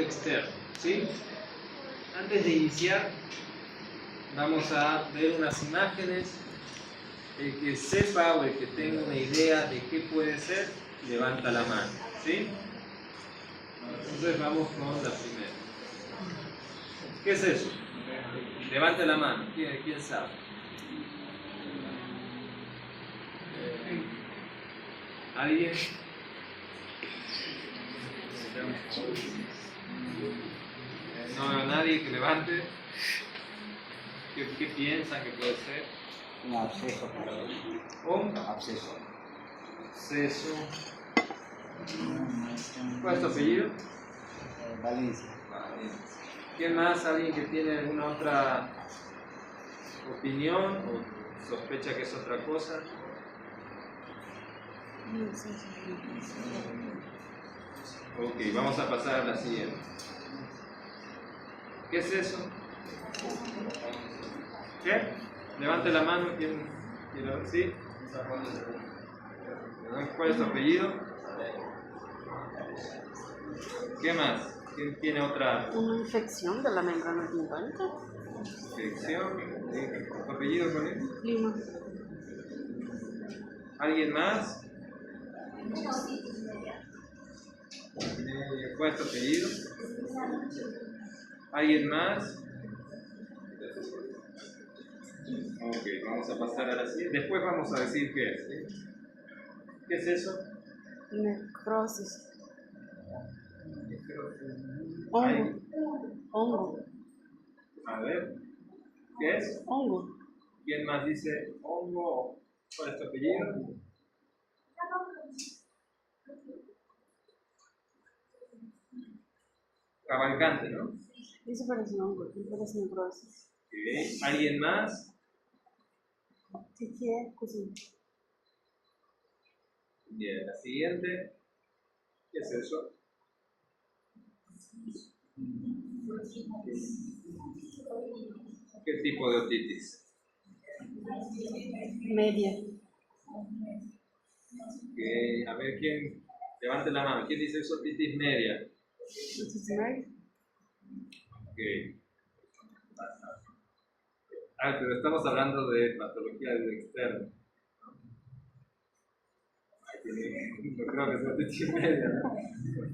externo, ¿sí? Antes de iniciar, vamos a ver unas imágenes. El que sepa o el que tenga una idea de qué puede ser, levanta la mano, ¿sí? Entonces vamos con la primera. ¿Qué es eso? Levante la mano. ¿Quién sabe? ¿Alguien? No veo a nadie que levante. ¿Qué piensan que puede ser? Un absceso. ¿Un Absceso. absceso? ¿Cuál es tu apellido? Valencia. ¿Quién más? ¿Alguien que tiene alguna otra opinión o sospecha que es otra cosa? Ok, vamos a pasar a la siguiente. ¿Qué es eso? ¿Qué? Levante la mano. ¿Quién quiere ver? ¿Sí? ¿Cuál es tu apellido? ¿Qué más? ¿Quién tiene otra? Una infección de la membrana timpánica. Infección. ¿Tu apellido cuál es? Lima. ¿Alguien más? ¿Cuál es tu apellido? ¿Alguien más? Ok, vamos a pasar a la siguiente. Después vamos a decir qué es. ¿Sí? ¿Qué es eso? Necrosis. Ay, Hongo. a ver, ¿qué es? Hongo. ¿Quién más dice hongo? ¿Cuál es tu apellido? Cavalcante, ¿no? Eso parece hongo, eso parece necrosis. Okay. ¿Alguien más? ¿Qué quiere? Cocina. Bien, la siguiente. ¿Qué es eso? ¿Qué tipo de otitis? Media. Okay. A ver, ¿quién? Levante la mano. ¿Quién dice eso? Otitis media. Okay. Pero estamos hablando de patología del externo. No creo que sea otitis media, ¿no?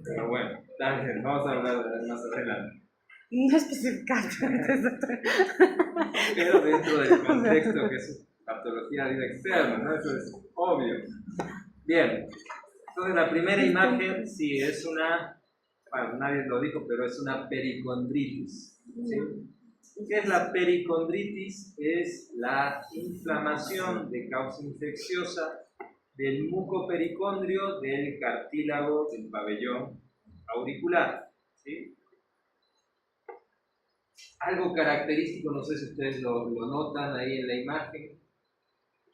Pero bueno, también vamos a hablar de más adelante. No especificar. Pero dentro del contexto que es patología del externo, ¿no? Eso es obvio. Bien, entonces la primera imagen, sí, es una, bueno, nadie lo dijo, pero es una pericondritis. ¿Sí? ¿Qué es la pericondritis? Es la inflamación de causa infecciosa del mucopericondrio del cartílago del pabellón auricular. ¿Sí? Algo característico, no sé si ustedes lo notan ahí en la imagen,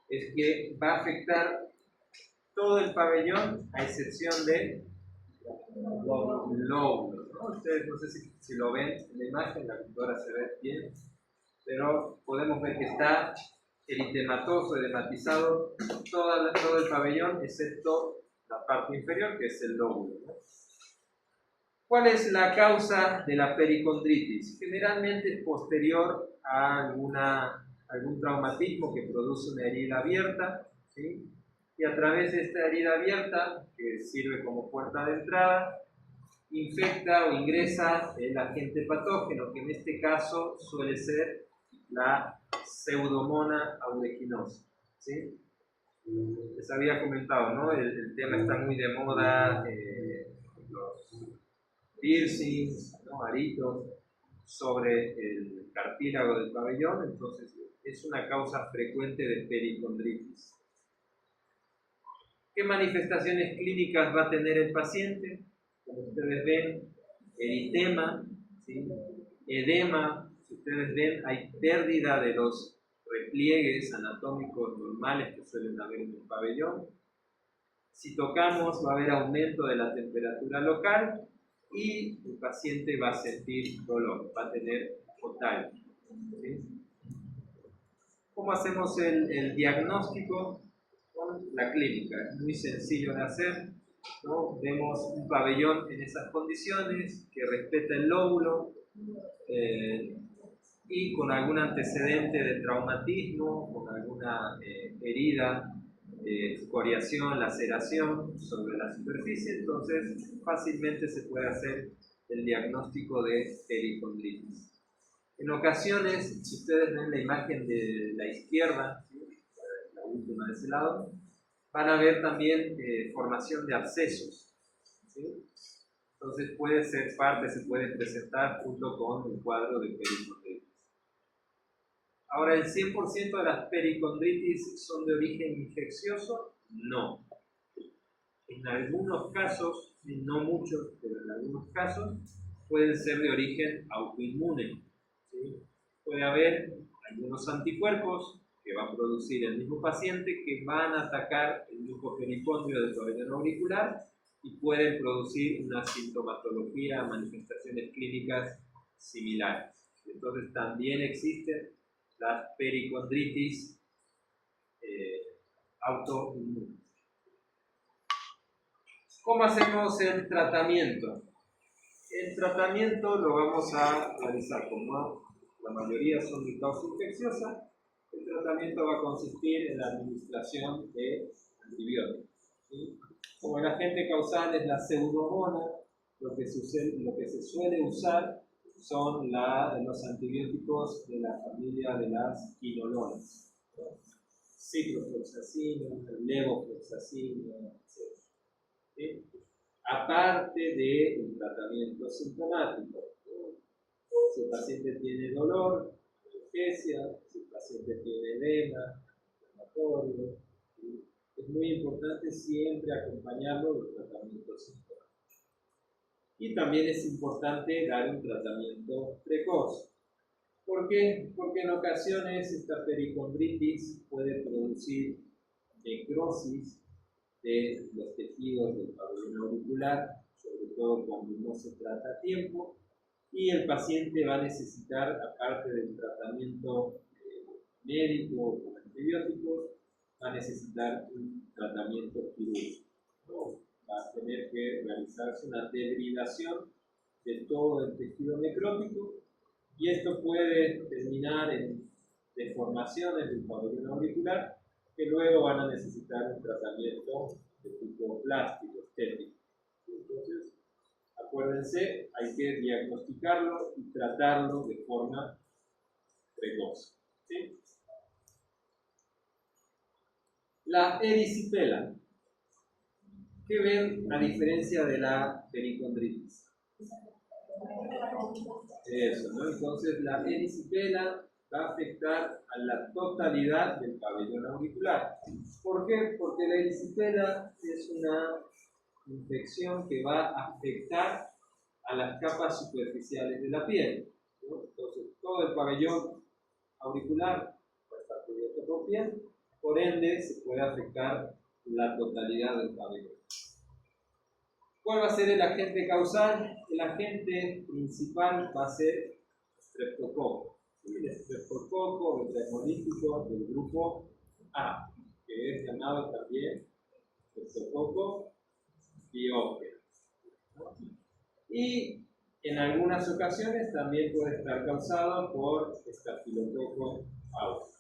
es que va a afectar todo el pabellón a excepción de lóbulos, ¿no? Ustedes no sé si lo ven en la imagen, la computadora se ve bien, pero podemos ver que está eritematoso, edematizado todo el pabellón, excepto la parte inferior, que es el lóbulo, ¿no? ¿Cuál es la causa de la pericondritis? Generalmente es posterior a algún traumatismo que produce una herida abierta, ¿sí? Y a través de esta herida abierta, que sirve como puerta de entrada, infecta o ingresa el agente patógeno, que en este caso suele ser la Pseudomonas aeruginosa, ¿sí? Les había comentado, ¿no? El tema está muy de moda, los piercings, ¿no? Aritos sobre el cartílago del pabellón, entonces es una causa frecuente de pericondritis. ¿Qué manifestaciones clínicas va a tener el paciente? Como ustedes ven, eritema, ¿sí? Edema, si ustedes ven, hay pérdida de los repliegues anatómicos normales que suelen haber en el pabellón. Si tocamos, va a haber aumento de la temperatura local y el paciente va a sentir dolor, va a tener otalgia. ¿Sí? ¿Cómo hacemos el diagnóstico? Con la clínica. Es muy sencillo de hacer. ¿no? Vemos un pabellón en esas condiciones, que respeta el lóbulo y con algún antecedente de traumatismo, con alguna herida, escoriación, laceración sobre la superficie, entonces fácilmente se puede hacer el diagnóstico de pericondritis. En ocasiones, si ustedes ven la imagen de la izquierda, ¿sí?, la última de ese lado, van a ver también formación de abscesos, ¿sí? Entonces puede ser parte, se puede presentar junto con el cuadro de pericondritis. Ahora, ¿el 100% de las pericondritis son de origen infeccioso? No. En algunos casos, no muchos, pero en algunos casos, pueden ser de origen autoinmune, ¿sí? Puede haber algunos anticuerpos que va a producir el mismo paciente que van a atacar el grupo pericondrio del pabellón auricular y pueden producir una sintomatología, manifestaciones clínicas similares. Entonces también existen las pericondritis autoinmunes. ¿Cómo hacemos el tratamiento? El tratamiento lo vamos a realizar, como la mayoría son de causa infecciosa, el tratamiento va a consistir en la administración de antibióticos, ¿sí? Como el agente causal es la pseudomonas, lo que se suele usar son los antibióticos de la familia de las quinolonas, ciprofloxacina, levofloxacina, etc. ¿Sí? Aparte del tratamiento sintomático, ¿no? Si el paciente tiene dolor, analgesia, si el paciente tiene edema, inflamatorio, ¿sí? Es muy importante siempre acompañarlo del tratamiento sintomático. Y también es importante dar un tratamiento precoz. ¿Por qué? Porque en ocasiones esta pericondritis puede producir necrosis de los tejidos del pabellón auricular, sobre todo cuando no se trata a tiempo, y el paciente va a necesitar, aparte del tratamiento médico con antibióticos, va a necesitar un tratamiento quirúrgico, ¿no? Va a tener que realizarse una debridación de todo el tejido necrótico, y esto puede terminar en deformaciones del pabellón auricular que luego van a necesitar un tratamiento de tipo plástico, estético. Entonces, acuérdense, hay que diagnosticarlo y tratarlo de forma precoz, ¿sí? La erisipela. ¿Qué ven a diferencia de la pericondritis? Eso, ¿no? Entonces, la erisipela va a afectar a la totalidad del pabellón auricular. ¿Por qué? Porque la erisipela es una infección que va a afectar a las capas superficiales de la piel, ¿no? Entonces, todo el pabellón auricular va a estar cubierto por piel, por ende, se puede afectar la totalidad del pabellón. ¿Cuál va a ser el agente causal? El agente principal va a ser estreptococo. El estreptococo betamolítico del grupo A, que es llamado también estreptococo biógeno. Y en algunas ocasiones también puede estar causado por estafilococo aureus.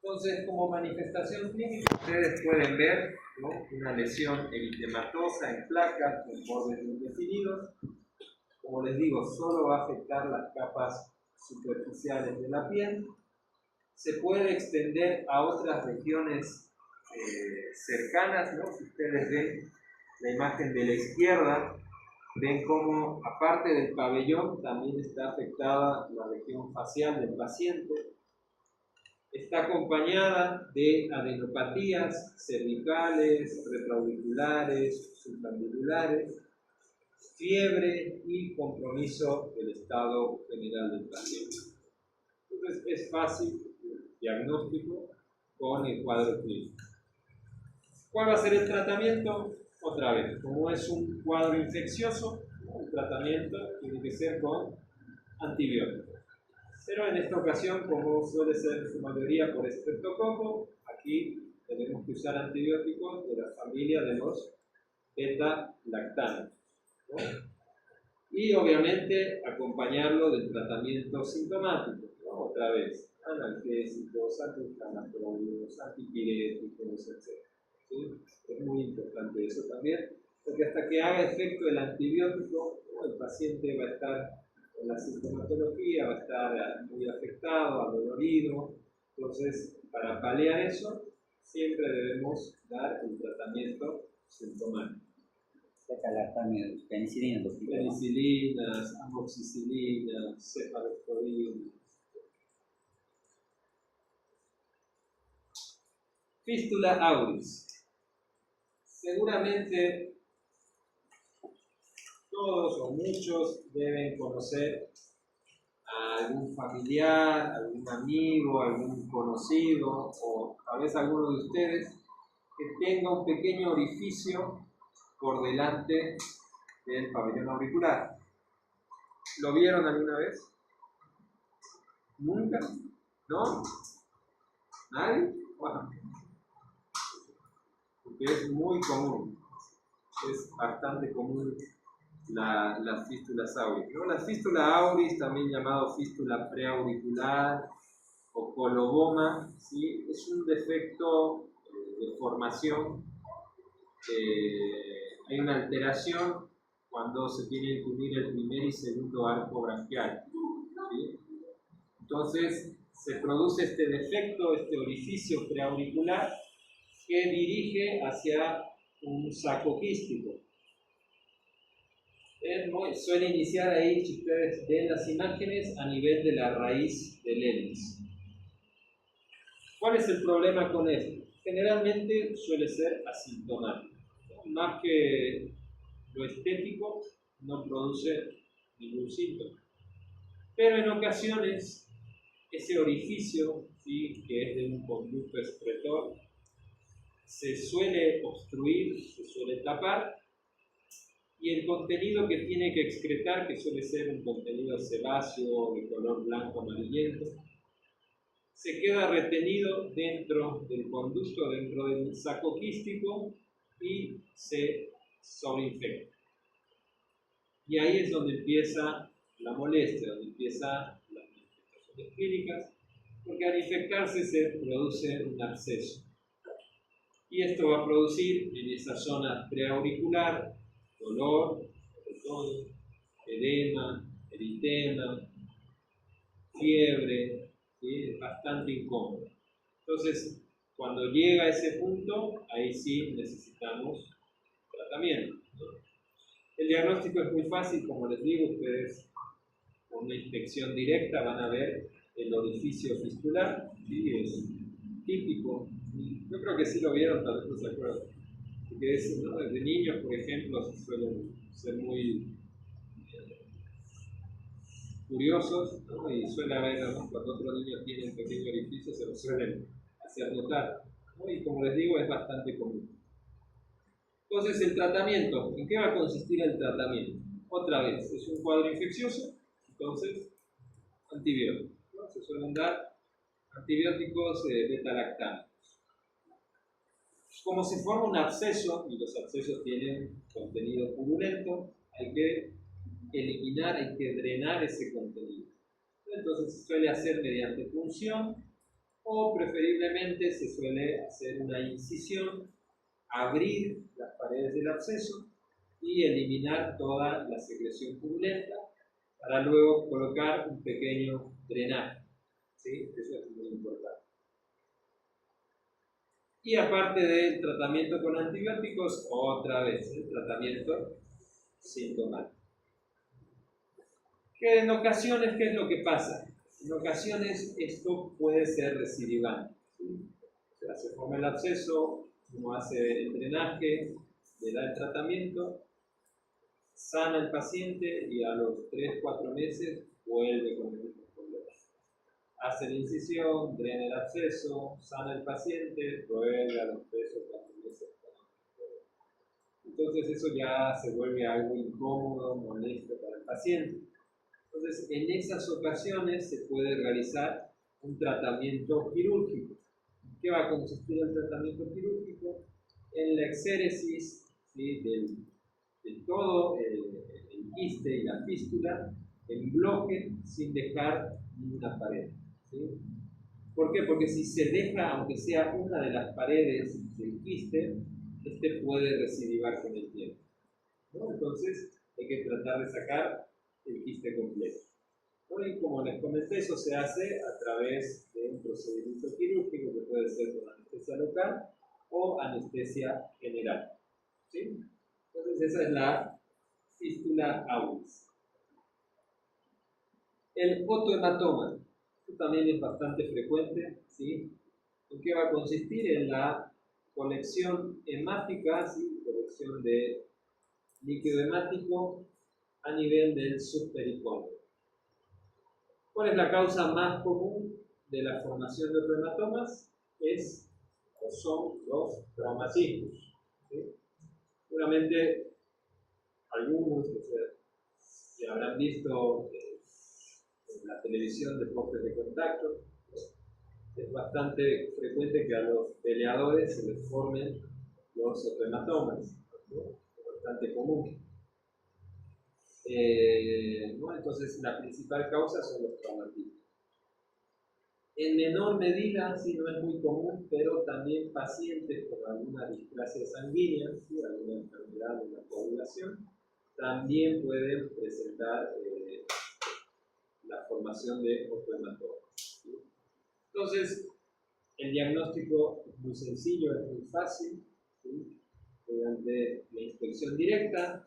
Entonces, como manifestación clínica, ustedes pueden ver, ¿no?, una lesión eritematosa en placas con bordes indefinidos. Como les digo, solo va a afectar las capas superficiales de la piel. Se puede extender a otras regiones cercanas, ¿no? Si ustedes ven la imagen de la izquierda, ven cómo, aparte del pabellón, también está afectada la región facial del paciente. Está acompañada de adenopatías cervicales, retroauriculares, submandibulares, fiebre y compromiso del estado general del paciente. Entonces es fácil el diagnóstico con el cuadro clínico. ¿Cuál va a ser el tratamiento? Otra vez, como es un cuadro infeccioso, el tratamiento tiene que ser con antibióticos. Pero en esta ocasión, como suele ser en su mayoría por estreptococo, aquí tenemos que usar antibióticos de la familia de los beta-lactano, ¿no? Y obviamente acompañarlo del tratamiento sintomático, ¿no? Otra vez, analgésicos, antiinflamatorios, antipiréticos, etc. ¿Sí? Es muy importante eso también, porque hasta que haga efecto el antibiótico, ¿no? El paciente va a estar con la sintomatología, va a estar muy afectado, adolorido. Entonces, para paliar eso, siempre debemos dar el tratamiento sintomático. Beta-lactamio, penicilina, doctor. Penicilinas, amoxicilinas, cefalosporina. Fístula auris. Seguramente todos o muchos deben conocer a algún familiar, algún amigo, algún conocido o tal vez alguno de ustedes que tenga un pequeño orificio por delante del pabellón auricular. ¿Lo vieron alguna vez? ¿Nunca? ¿No? ¿Nadie? Bueno, porque es muy común, es bastante común las fístulas auris, ¿no? La fístula auris, también llamado fístula preauricular o coloboma, ¿sí? Es un defecto de formación. Hay una alteración cuando se tiene que unir el primer y segundo arco branquial, ¿sí? Entonces se produce este defecto, este orificio preauricular que dirige hacia un saco quístico. Suele iniciar ahí, si ustedes ven las imágenes, a nivel de la raíz del hélice. ¿Cuál es el problema con esto? Generalmente suele ser asintomático. Más que lo estético, no produce ningún síntoma. Pero en ocasiones, ese orificio, ¿sí?, que es de un conducto excretor, se suele obstruir, se suele tapar, y el contenido que tiene que excretar, que suele ser un contenido sebáceo de color blanco amarillento, se queda retenido dentro del conducto, dentro del saco quístico, y se sobreinfecta. Y ahí es donde empieza la molestia, donde empiezan las manifestaciones clínicas, porque al infectarse se produce un absceso. Y esto va a producir en esa zona preauricular dolor, sobre todo, edema, eritema, fiebre, ¿sí? Es bastante incómodo. Entonces, cuando llega a ese punto, ahí sí necesitamos tratamiento, ¿no? El diagnóstico es muy fácil, como les digo, ustedes con una inspección directa van a ver el orificio fistular, ¿sí? Es típico. Yo creo que sí lo vieron, tal vez no se acuerdan. Porque es, ¿no? Desde niños, por ejemplo, suelen ser muy curiosos, ¿no? Y suele haber, ¿no?, cuando otros niños tienen pequeño orificio, se lo suelen hacer notar, ¿no? Y como les digo, es bastante común. Entonces, el tratamiento, ¿en qué va a consistir el tratamiento? Otra vez, es un cuadro infeccioso, entonces, antibióticos, ¿no? Se suelen dar antibióticos beta-lactámicos. Como se forma un absceso, y los abscesos tienen contenido purulento, hay que eliminar, hay que drenar ese contenido. Entonces se suele hacer mediante punción, o preferiblemente se suele hacer una incisión, abrir las paredes del absceso y eliminar toda la secreción purulenta para luego colocar un pequeño drenaje, ¿sí? Eso es muy importante. Y aparte del tratamiento con antibióticos, otra vez el tratamiento sintomático. Que en ocasiones, ¿qué es lo que pasa? En ocasiones esto puede ser recidivante, ¿sí? O sea, se forma el absceso, uno hace el drenaje, le da el tratamiento, sana el paciente y a los 3-4 meses vuelve con el mismo problema. Hace la incisión, drena el absceso, sana el paciente, vuelve a los 3 o 4 meses. Entonces eso ya se vuelve algo incómodo, molesto para el paciente. Entonces, en esas ocasiones se puede realizar un tratamiento quirúrgico. ¿En qué va a consistir el tratamiento quirúrgico? En la exéresis ¿sí? De todo el quiste y la fístula en bloque sin dejar ninguna pared. ¿Sí? ¿Por qué? Porque si se deja, aunque sea una de las paredes del quiste, este puede recidivar con el tiempo, ¿no? Entonces hay que tratar de sacar el quiste completo, ¿no? Y como les comenté, eso se hace a través de un procedimiento quirúrgico que puede ser con anestesia local o anestesia general. ¿Sí? Entonces esa es la fístula aulis. El otohematoma, esto también es bastante frecuente, ¿sí? ¿En qué va a consistir? En la colección hemática, ¿sí? Colección de líquido hemático a nivel del subpericondrio. ¿Cuál es la causa más común de la formación de otohematomas? Son los traumatismos, ¿sí? Seguramente algunos que habrán visto en la televisión deportes de contacto, es bastante frecuente que a los peleadores se les formen los otohematomas, ¿no? Es bastante común. ¿No? Entonces, la principal causa son los traumatismos. En menor medida, sí, no es muy común, pero también pacientes con alguna displasia sanguínea, ¿sí? Alguna enfermedad de la coagulación, también pueden presentar la formación de otohematomas, ¿sí? Entonces, el diagnóstico es muy sencillo, es muy fácil, ¿sí? Mediante la inspección directa,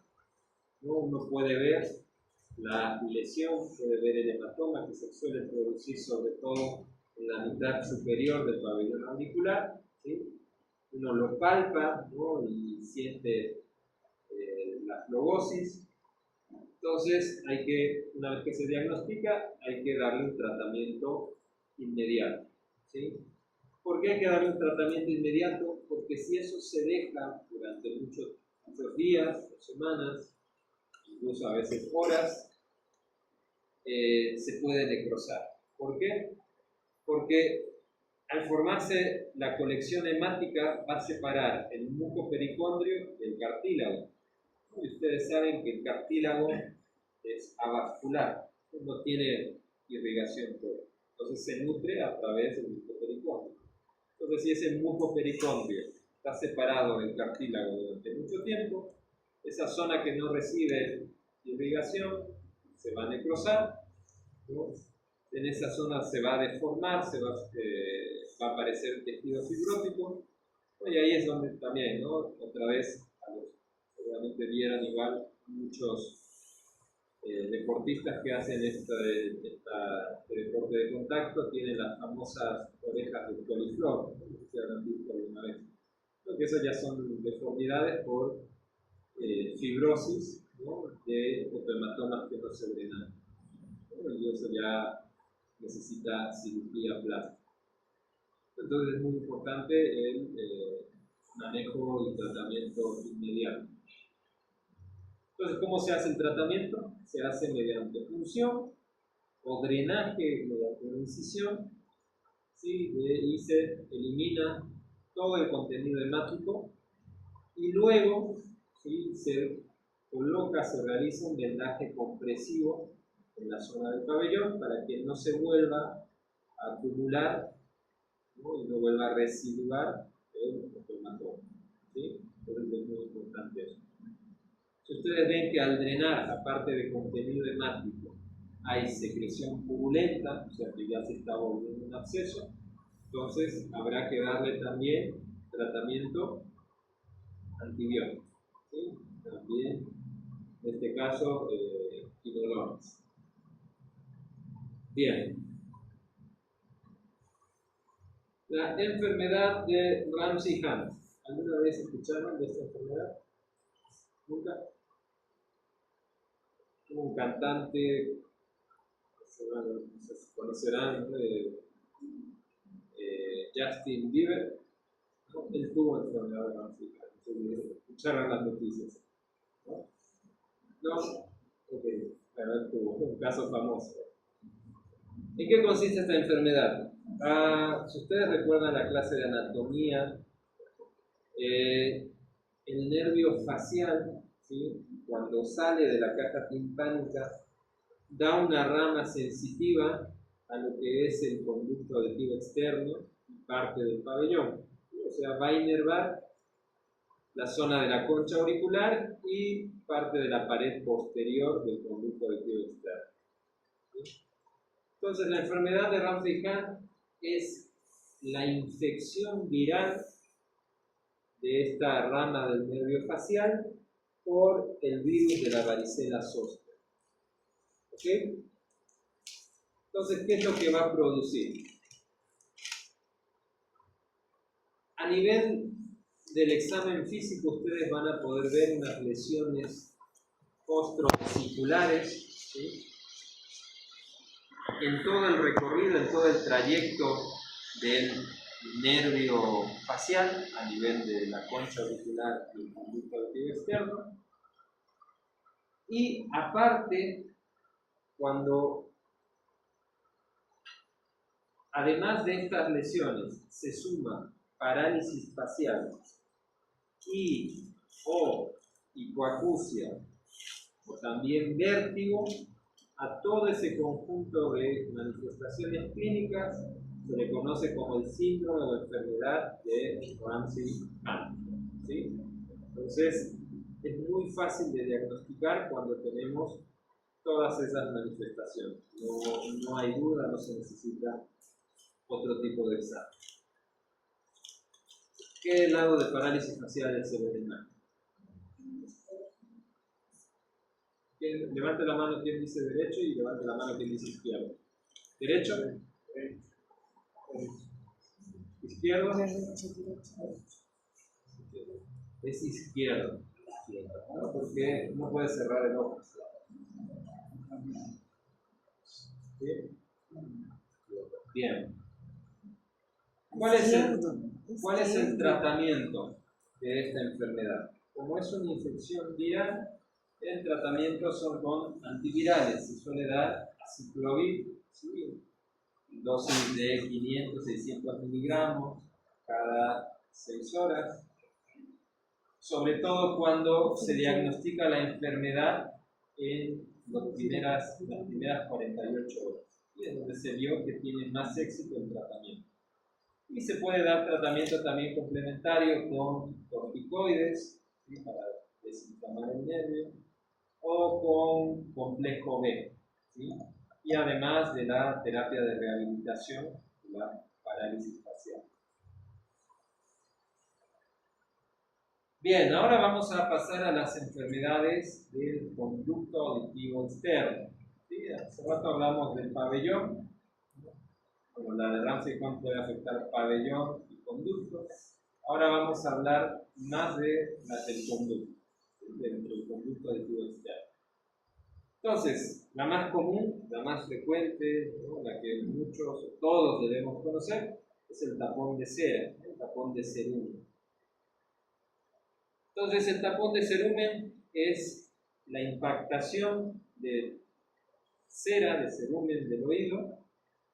¿no? Uno puede ver la lesión, puede ver el hematoma que se suele producir sobre todo en la mitad superior del pabellón auricular, ¿sí? Uno lo palpa, ¿no? Y siente la flebosis. Entonces, una vez que se diagnostica, hay que darle un tratamiento inmediato, ¿sí? ¿Por qué hay que darle un tratamiento inmediato? Porque si eso se deja durante muchos días, semanas, incluso a veces horas, se puede necrosar. ¿Por qué? Porque al formarse la colección hemática va a separar el mucopericondrio del cartílago. Y ustedes saben que el cartílago es avascular, no tiene irrigación toda. Entonces se nutre a través del mucopericondrio. Entonces, si ese mucopericondrio está separado del cartílago durante mucho tiempo, esa zona que no recibe irrigación se va a necrosar, ¿no? En esa zona se va a deformar, va a aparecer tejido fibrótico, ¿no? Y ahí es donde también, ¿no? Otra vez, seguramente vieron igual muchos deportistas que hacen este deporte de contacto tienen las famosas orejas de coliflor, ¿no? No sé si habrán visto alguna vez. Creo que eso ya son deformidades por fibrosis, ¿no? De otohematomas que no se drenan, ¿no? Y eso ya necesita cirugía plástica. Entonces es muy importante el manejo y tratamiento inmediato. Entonces, ¿cómo se hace el tratamiento? Se hace mediante punción o drenaje mediante una incisión, ¿sí? Y se elimina todo el contenido hemático y luego, ¿sí? Se realiza un vendaje compresivo en la zona del pabellón para que no se vuelva a acumular, ¿no? Y no vuelva a residuar el otohematoma, ¿sí? Entonces es muy importante eso. Si ustedes ven que al drenar, aparte de contenido hemático, hay secreción purulenta, o sea que ya se está volviendo un absceso, entonces habrá que darle también tratamiento antibiótico, ¿sí? También, en este caso, quinolones. Bien. La enfermedad de Ramsay-Hunt. ¿Alguna vez escucharon de esta enfermedad? ¿Nunca? Un cantante, se conocerán, Justin Bieber, ¿no? Él tuvo enfermedad de Ramsay-Hunt, escucharon las noticias, ¿no? No, ok, pero él tuvo un caso famoso. ¿En qué consiste esta enfermedad? Si ustedes recuerdan la clase de anatomía, el nervio facial, ¿sí? Cuando sale de la caja timpánica, da una rama sensitiva a lo que es el conducto auditivo externo y parte del pabellón. O sea, va a inervar la zona de la concha auricular y parte de la pared posterior del conducto auditivo externo. ¿Sí? Entonces, la enfermedad de Ramsay-Hunt es la infección viral de esta rama del nervio facial por el virus de la varicela zoster. ¿Ok? Entonces, ¿qué es lo que va a producir? A nivel del examen físico, ustedes van a poder ver unas lesiones postrovesiculares, ¿sí? En todo el recorrido, en todo el trayecto del nervio facial, a nivel de la concha auricular y el conducto auditivo externo. Y aparte, cuando además de estas lesiones se suma parálisis facial y o hipoacusia o también vértigo, a todo ese conjunto de manifestaciones clínicas se le conoce como el síndrome o enfermedad de Ramsay-Hunt, ¿sí? Entonces, es muy fácil de diagnosticar cuando tenemos todas esas manifestaciones. No hay duda, no se necesita otro tipo de examen. ¿Qué lado de parálisis facial se ve en imagen? Levante la mano quien dice derecho y levante la mano quien dice izquierdo. ¿Derecho? ¿Izquierdo? Es izquierdo. ¿No? Porque no puede cerrar el ojo. ¿Sí? Bien. ¿Cuál es el tratamiento de esta enfermedad? Como es una infección viral, el tratamiento son con antivirales. Se suele dar aciclovir, ¿sí? Dosis de 500-600 miligramos cada 6 horas. Sobre todo cuando se diagnostica la enfermedad en las primeras 48 horas. Y es donde se vio que tiene más éxito el tratamiento. Y se puede dar tratamiento también complementario con corticoides, ¿sí? Para desinflamar el nervio, o con complejo B, ¿sí? Y además de la terapia de rehabilitación de la parálisis facial. Bien, ahora vamos a pasar a las enfermedades del conducto auditivo externo. ¿Sí? Hace rato hablamos del pabellón. Bueno, la de Ramsay-Hunt puede afectar pabellón y conducto. Ahora vamos a hablar más de las del conducto, del conducto auditivo externo. Entonces, la más común, la más frecuente, ¿no? La que muchos o todos debemos conocer, es el tapón de cera, el tapón de cerumen. Entonces, el tapón de cerumen es la impactación de cera, de cerumen del oído,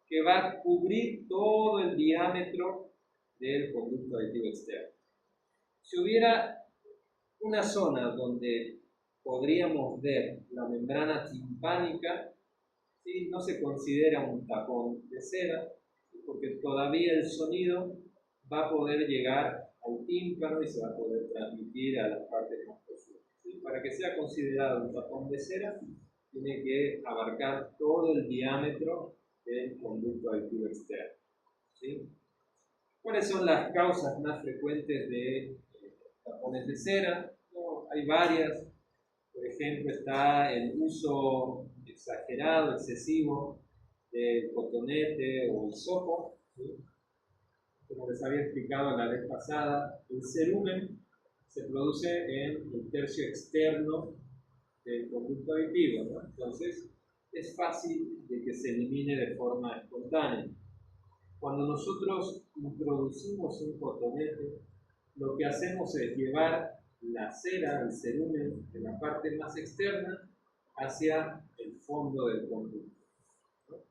que va a cubrir todo el diámetro del conducto auditivo externo. Si hubiera una zona donde podríamos ver la membrana timpánica, ¿sí? No se considera un tapón de cera, porque todavía el sonido va a poder llegar al tímpano y se va a poder transmitir a las partes más profundas. ¿Sí? Para que sea considerado un tapón de cera, tiene que abarcar todo el diámetro del conducto auditivo externo. ¿Sí? ¿Cuáles son las causas más frecuentes de tapones de cera? No, hay varias. Por ejemplo, está el uso exagerado, excesivo del cotonete o el sopo, ¿sí? Como les había explicado la vez pasada, el cerumen se produce en el tercio externo del conducto auditivo, ¿no? Entonces, es fácil de que se elimine de forma espontánea. Cuando nosotros introducimos un cotonete, lo que hacemos es llevar la cera, el cerumen, de la parte más externa hacia el fondo del conducto, ¿no?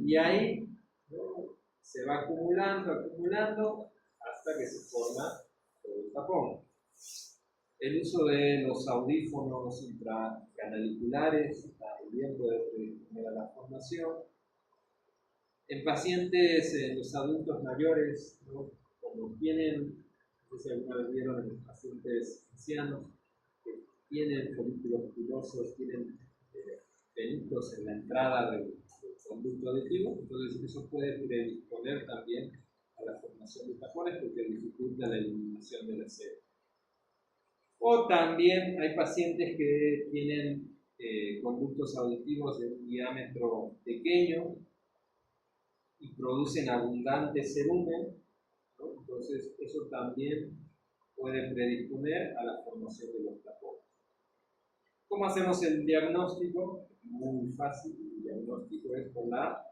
Y ahí, ¿no? Se va acumulando hasta que se forma el tapón. El uso de los audífonos intracanaliculares también puede predisponer a la formación. En pacientes, en los adultos mayores, ¿no? Como tienen, no sé si alguna vez vieron en los pacientes ancianos, que tienen folículos pilosos, tienen pelitos en la entrada del conducto auditivo, entonces eso puede predisponer también a la formación de tapones porque dificulta la eliminación de la sed. O también hay pacientes que tienen conductos auditivos de un diámetro pequeño y producen abundante cerumen, ¿no? Entonces eso también puede predisponer a la formación de los tapones. ¿Cómo hacemos el diagnóstico? Muy fácil, el diagnóstico es con la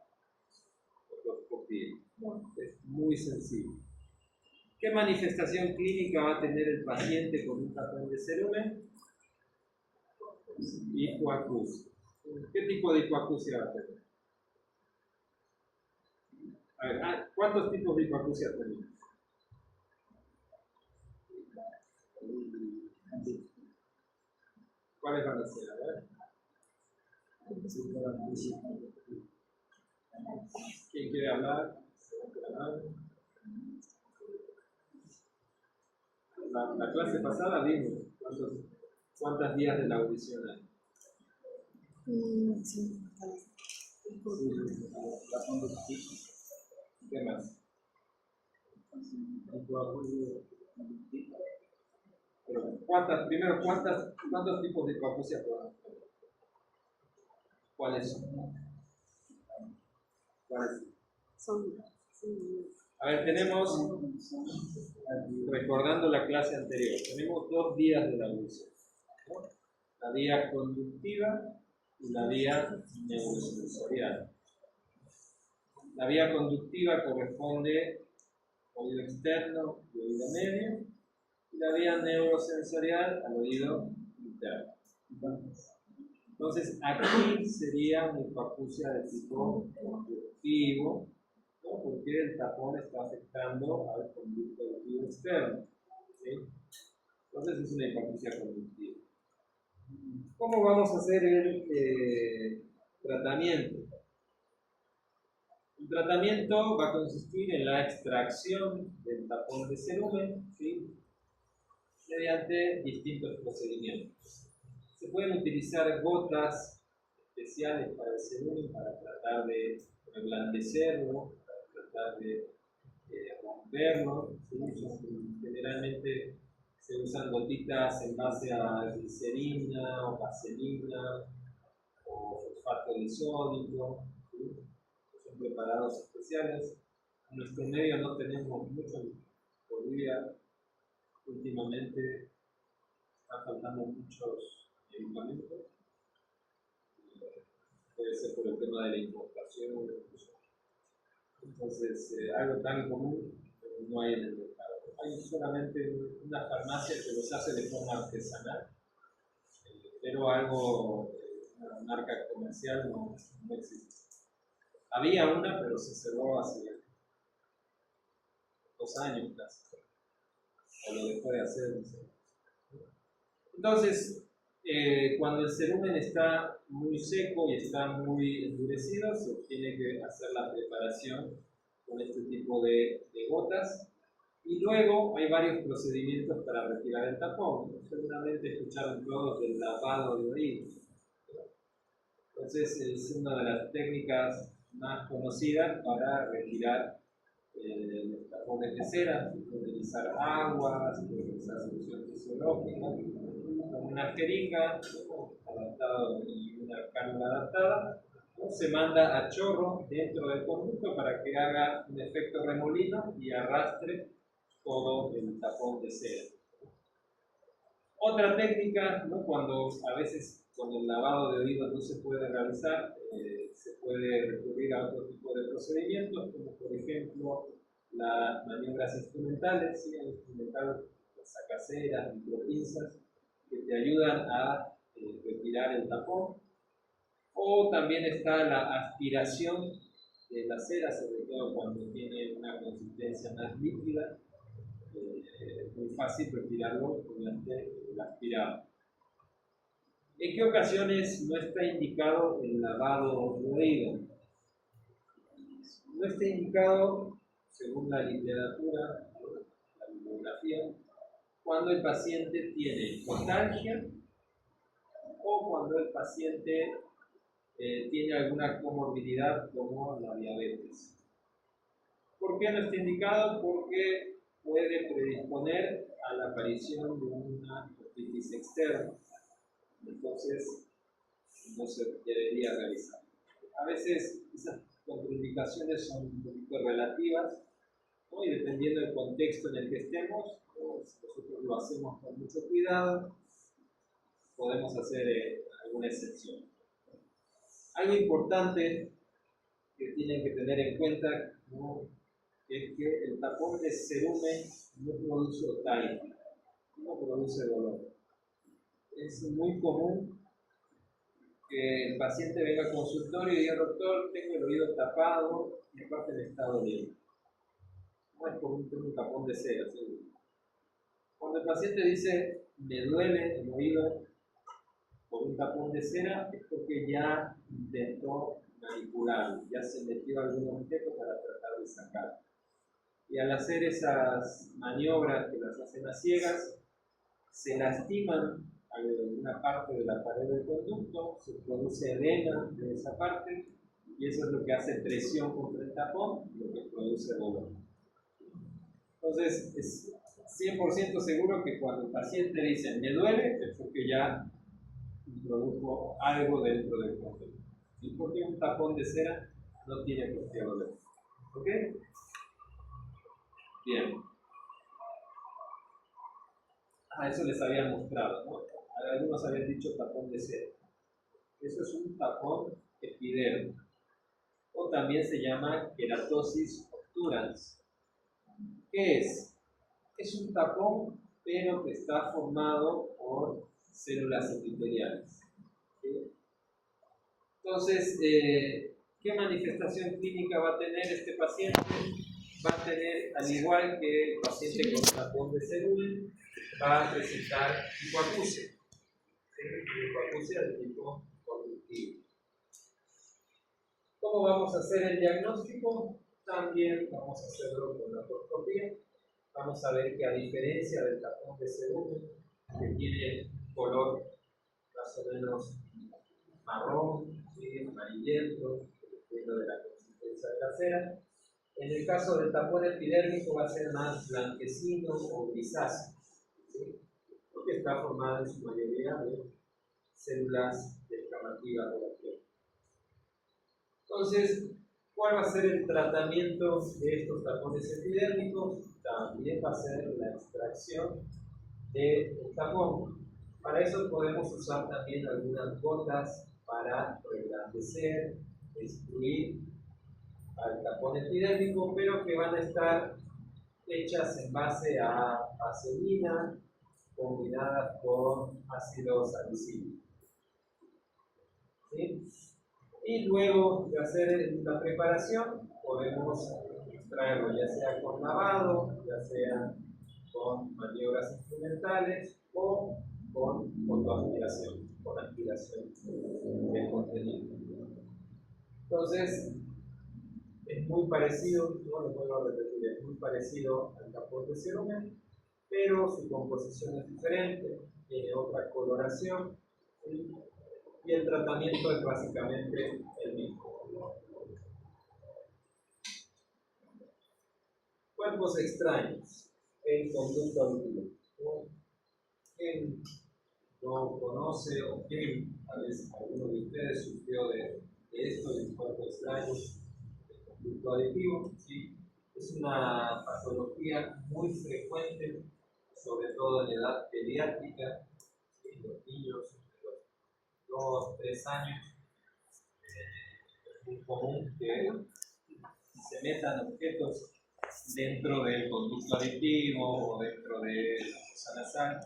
otoscopía. Es muy sencillo. ¿Qué manifestación clínica va a tener el paciente con un tapón de cerumen? Hipoacusia. ¿Qué tipo de hipoacusia va a tener? A ver, ¿cuántos tipos de hipoacusia tenemos? ¿Cuáles van a ser? A ver. ¿Quién quiere hablar? La clase pasada vimos cuántos días de la audición hay. Sí, ¿Qué más? Pero ¿cuántos tipos de hipoacusia podemos tener? ¿Cuáles son? A ver, tenemos, recordando la clase anterior, tenemos 2 vías de la audición, ¿no? La vía conductiva y la vía neurosensorial. La vía conductiva corresponde al oído externo y oído medio, y la vía neurosensorial al oído interno. Entonces, aquí sería una hipoacusia de tipo conductivo, ¿no? Porque el tapón está afectando al conducto auditivo externo, ¿sí? Entonces, es una hipoacusia conductiva. ¿Cómo vamos a hacer el tratamiento? El tratamiento va a consistir en la extracción del tapón de cerumen, ¿sí? Mediante distintos procedimientos. Se pueden utilizar gotas especiales para el cerumen para tratar de reblandecerlo, para tratar de romperlo, ¿sí? Generalmente se usan gotitas en base a glicerina o vaselina o fosfato disódico, ¿sí? Son preparados especiales. En nuestro medio no tenemos mucho, en Bolivia últimamente están faltando muchos medicamentos, puede ser por el tema de la importación, entonces algo tan común no hay en el mercado. Hay solamente una farmacia que los hace de forma artesanal, pero algo, una marca comercial no existe. Había una, pero se cerró hace 2 años casi, o lo dejó de hacer, no sé. Entonces, cuando el cerumen está muy seco y está muy endurecido, se tiene que hacer la preparación con este tipo de gotas. Y luego hay varios procedimientos para retirar el tapón. Seguramente escucharon todos del lavado de oídos. Entonces, es una de las técnicas más conocidas para retirar los tapones de cera. Se puede utilizar agua, se puede utilizar solución fisiológica, con una jeringa adaptada y una cánula adaptada, ¿no? Se manda a chorro dentro del conducto para que haga un efecto remolino y arrastre todo el tapón de cera. Otra técnica, ¿no? Cuando a veces con el lavado de oídos no se puede realizar, se puede recurrir a otro tipo de procedimientos, como por ejemplo las maniobras instrumentales, ¿sí? El instrumental, las sacaceras, micropinzas, que te ayudan a retirar el tapón. O también está la aspiración de la cera, sobre todo cuando tiene una consistencia más líquida. muy fácil retirarlo mediante el aspirado. ¿En qué ocasiones no está indicado el lavado de oído? No está indicado, según la literatura, la bibliografía, cuando el paciente tiene nostalgia o cuando el paciente tiene alguna comorbilidad como la diabetes. ¿Por qué no está indicado? Porque puede predisponer a la aparición de una otitis externa. Entonces, no se debería realizar. A veces esas contraindicaciones son un poquito relativas, ¿no? Y dependiendo del contexto en el que estemos, pues nosotros lo hacemos con mucho cuidado, podemos hacer alguna excepción. Algo importante que tienen que tener en cuenta, ¿no?, es que el tapón de cerumen no produce otitis, no produce dolor. Es muy común que el paciente venga al consultorio y diga: doctor, tengo el oído tapado y aparte me está doliendo. No es por un tapón de cera, seguro. Cuando el paciente dice: me duele el oído por un tapón de cera, es porque ya intentó manipularlo, ya se metió algún objeto para tratar de sacarlo. Y al hacer esas maniobras que las hacen a ciegas, se lastiman alguna parte de la pared del conducto, se produce edema de esa parte, y eso es lo que hace presión contra el tapón, lo que produce dolor. Entonces, es 100% seguro que cuando el paciente dice: me duele, es porque ya introdujo algo dentro del conducto. Y porque un tapón de cera no tiene por qué doler. ¿Ok? Bien. Eso les había mostrado, ¿no? Algunos habían dicho tapón de cera. Eso es un tapón epidérmico, o también se llama queratosis obturans. ¿Qué es? Es un tapón, pero que está formado por células epiteliales. ¿Sí? Entonces, ¿qué manifestación clínica va a tener este paciente? Va a tener, al igual que el paciente con tapón de cerumen, va a presentar hipoacusia. ¿Sí? Hipoacusia de tipo conductivo. ¿Cómo vamos a hacer el diagnóstico? También vamos a hacerlo con la artroscopía. Vamos a ver que, a diferencia del tapón de cerumen, que tiene color más o menos marrón, ¿sí?, amarillento, dependiendo de la consistencia de la cera, en el caso del tapón epidérmico va a ser más blanquecino o grisáceo, ¿sí?, porque está formado en su mayoría de células descamativas de la piel. Entonces, ¿cuál va a ser el tratamiento de estos tapones epidérmicos? También va a ser la extracción del tapón. Para eso podemos usar también algunas gotas para reblandecer, destruir al tapón epidérmico, pero que van a estar hechas en base a vaselina combinadas con ácido salicílico. ¿Sí? Y luego de hacer la preparación, podemos extraerlo ya sea con lavado, ya sea con maniobras instrumentales o con fotoaspiración, con aspiración del contenido. Entonces, es muy parecido, no lo vuelvo a repetir, es muy parecido al tapón de cerumen, pero su composición es diferente, tiene otra coloración, ¿sí?, y el tratamiento es básicamente el mismo. Cuerpos extraños en conducta auditiva. ¿Quién no conoce o quién, tal vez alguno de ustedes, sufrió de esto, de cuerpos extraños de conducto auditivo? ¿Sí? Es una patología muy frecuente, sobre todo en edad pediátrica, ¿sí?, los niños entre los 2, 3 años. Es muy común que se metan objetos dentro del conducto auditivo o dentro de la fosa nasal.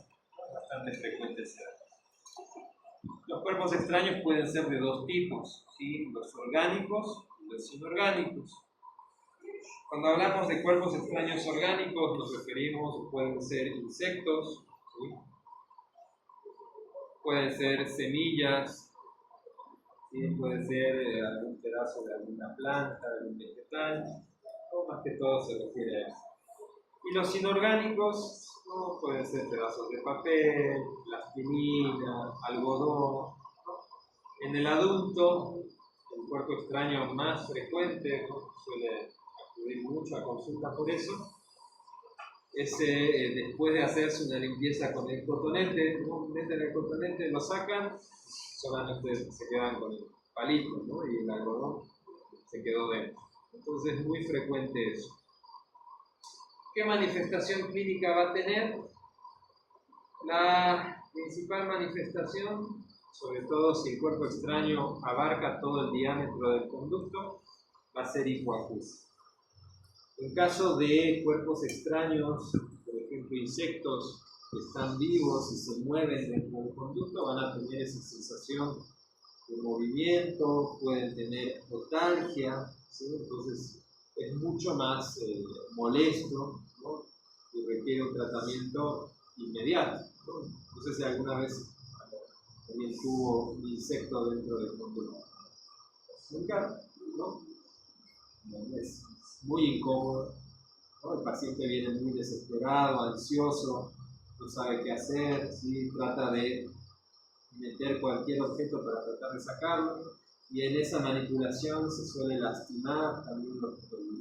Bastante frecuente será. Los cuerpos extraños pueden ser de dos tipos, ¿sí?, los orgánicos y los inorgánicos. Cuando hablamos de cuerpos extraños orgánicos, nos referimos, pueden ser insectos, ¿sí? Pueden ser semillas, ¿sí? Puede ser algún pedazo de alguna planta, algún vegetal, o más que todo se refiere a eso. Y los inorgánicos, ¿no? Pueden ser pedazos de papel, plastilina, algodón, ¿no? En el adulto, el cuerpo extraño más frecuente, ¿no? Suele acudir mucho a consulta por eso, es después de hacerse una limpieza con el cotonete, ¿no? Meten el cotonete, lo sacan, solamente se quedan con el palito, ¿no? Y el algodón se quedó dentro. Entonces es muy frecuente eso. ¿Qué manifestación clínica va a tener? La principal manifestación, sobre todo si el cuerpo extraño abarca todo el diámetro del conducto, va a ser hipoacusia. En caso de cuerpos extraños, por ejemplo insectos que están vivos y se mueven dentro del conducto, van a tener esa sensación de movimiento, pueden tener otalgia, ¿sí? Entonces es mucho más molesto, ¿no? Y requiere un tratamiento inmediato, ¿no? No sé si alguna vez alguien tuvo un insecto dentro del conducto. Nunca, ¿no? Es muy incómodo, ¿no? El paciente viene muy desesperado, ansioso, no sabe qué hacer, ¿sí? Trata de meter cualquier objeto para tratar de sacarlo, y en esa manipulación se suele lastimar también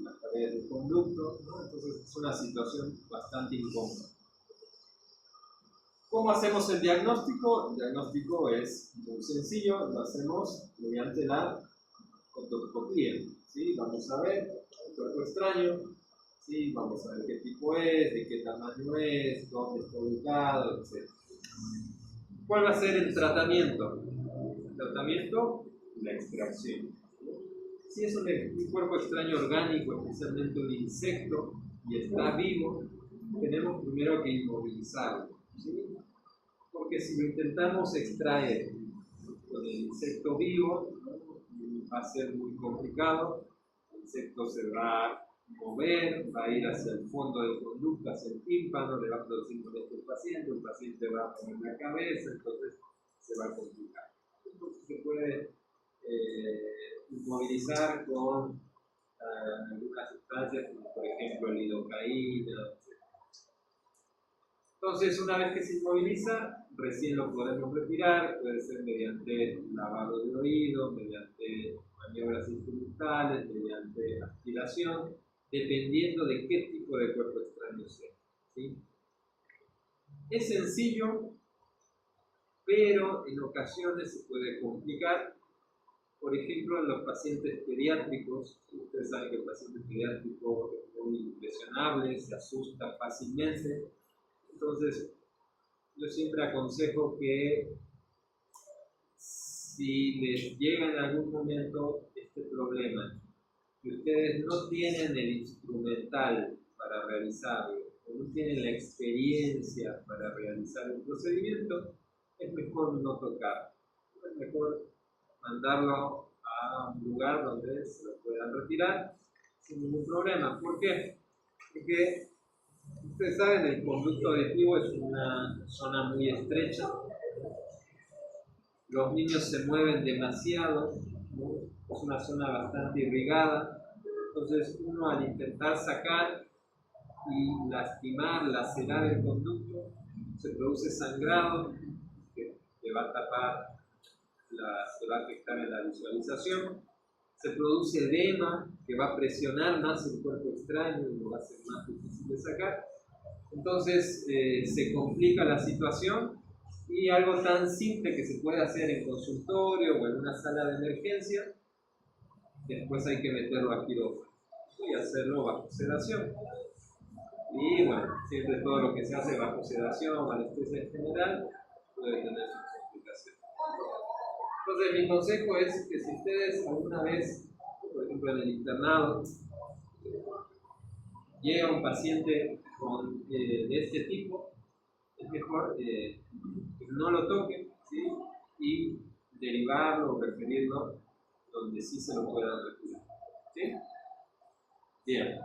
las paredes del conducto, ¿no? Entonces es una situación bastante incómoda. ¿Cómo hacemos el diagnóstico? El diagnóstico es muy sencillo, lo hacemos mediante la otoscopía, ¿sí? Vamos a ver el cuerpo extraño, ¿sí? Vamos a ver qué tipo es, de qué tamaño es, dónde está ubicado, etc. ¿Cuál va a ser el tratamiento? El tratamiento, la extracción. Si es un cuerpo extraño orgánico, especialmente un insecto, y está vivo, tenemos primero que inmovilizarlo, ¿sí? Porque si lo intentamos extraer con el insecto vivo, ¿no? Va a ser muy complicado. El insecto se va a mover, va a ir hacia el fondo del conducto, hacia el tímpano, le va a producir molestia al paciente va a poner la cabeza, entonces se va a complicar. Entonces se puede inmovilizar con algunas sustancias como por ejemplo lidocaína, etc. Entonces una vez que se inmoviliza, recién lo podemos retirar, puede ser mediante lavado de oído, mediante maniobras instrumentales, mediante aspiración, dependiendo de qué tipo de cuerpo extraño sea, ¿sí? Es sencillo, pero en ocasiones se puede complicar. Por ejemplo, en los pacientes pediátricos, ustedes saben que el paciente pediátrico es muy impresionable, se asusta fácilmente. Entonces, yo siempre aconsejo que si les llega en algún momento este problema, que ustedes no tienen el instrumental para realizarlo, o no tienen la experiencia para realizar el procedimiento, es mejor no tocar. Es mejor mandarlo a un lugar donde se lo puedan retirar sin ningún problema. ¿Por qué? Porque ustedes saben, el conducto auditivo es una zona muy estrecha. Los niños se mueven demasiado, ¿no? Es una zona bastante irrigada. Entonces uno al intentar sacar y lastimar, lacerar el conducto, se produce sangrado que va a tapar, se va a afectar en la visualización, se produce edema que va a presionar más el cuerpo extraño y lo va a hacer más difícil de sacar. Entonces se complica la situación, y algo tan simple que se puede hacer en consultorio o en una sala de emergencia, después hay que meterlo a quirófano y hacerlo bajo sedación. Y bueno, siempre todo lo que se hace bajo sedación, anestesia en general, puede tener sus complicaciones. Entonces mi consejo es que si ustedes alguna vez, por ejemplo en el internado, llega un paciente de este tipo, es mejor que no lo toquen, ¿sí? Y derivarlo o referirlo donde sí se lo puedan retirar, ¿sí? Bien.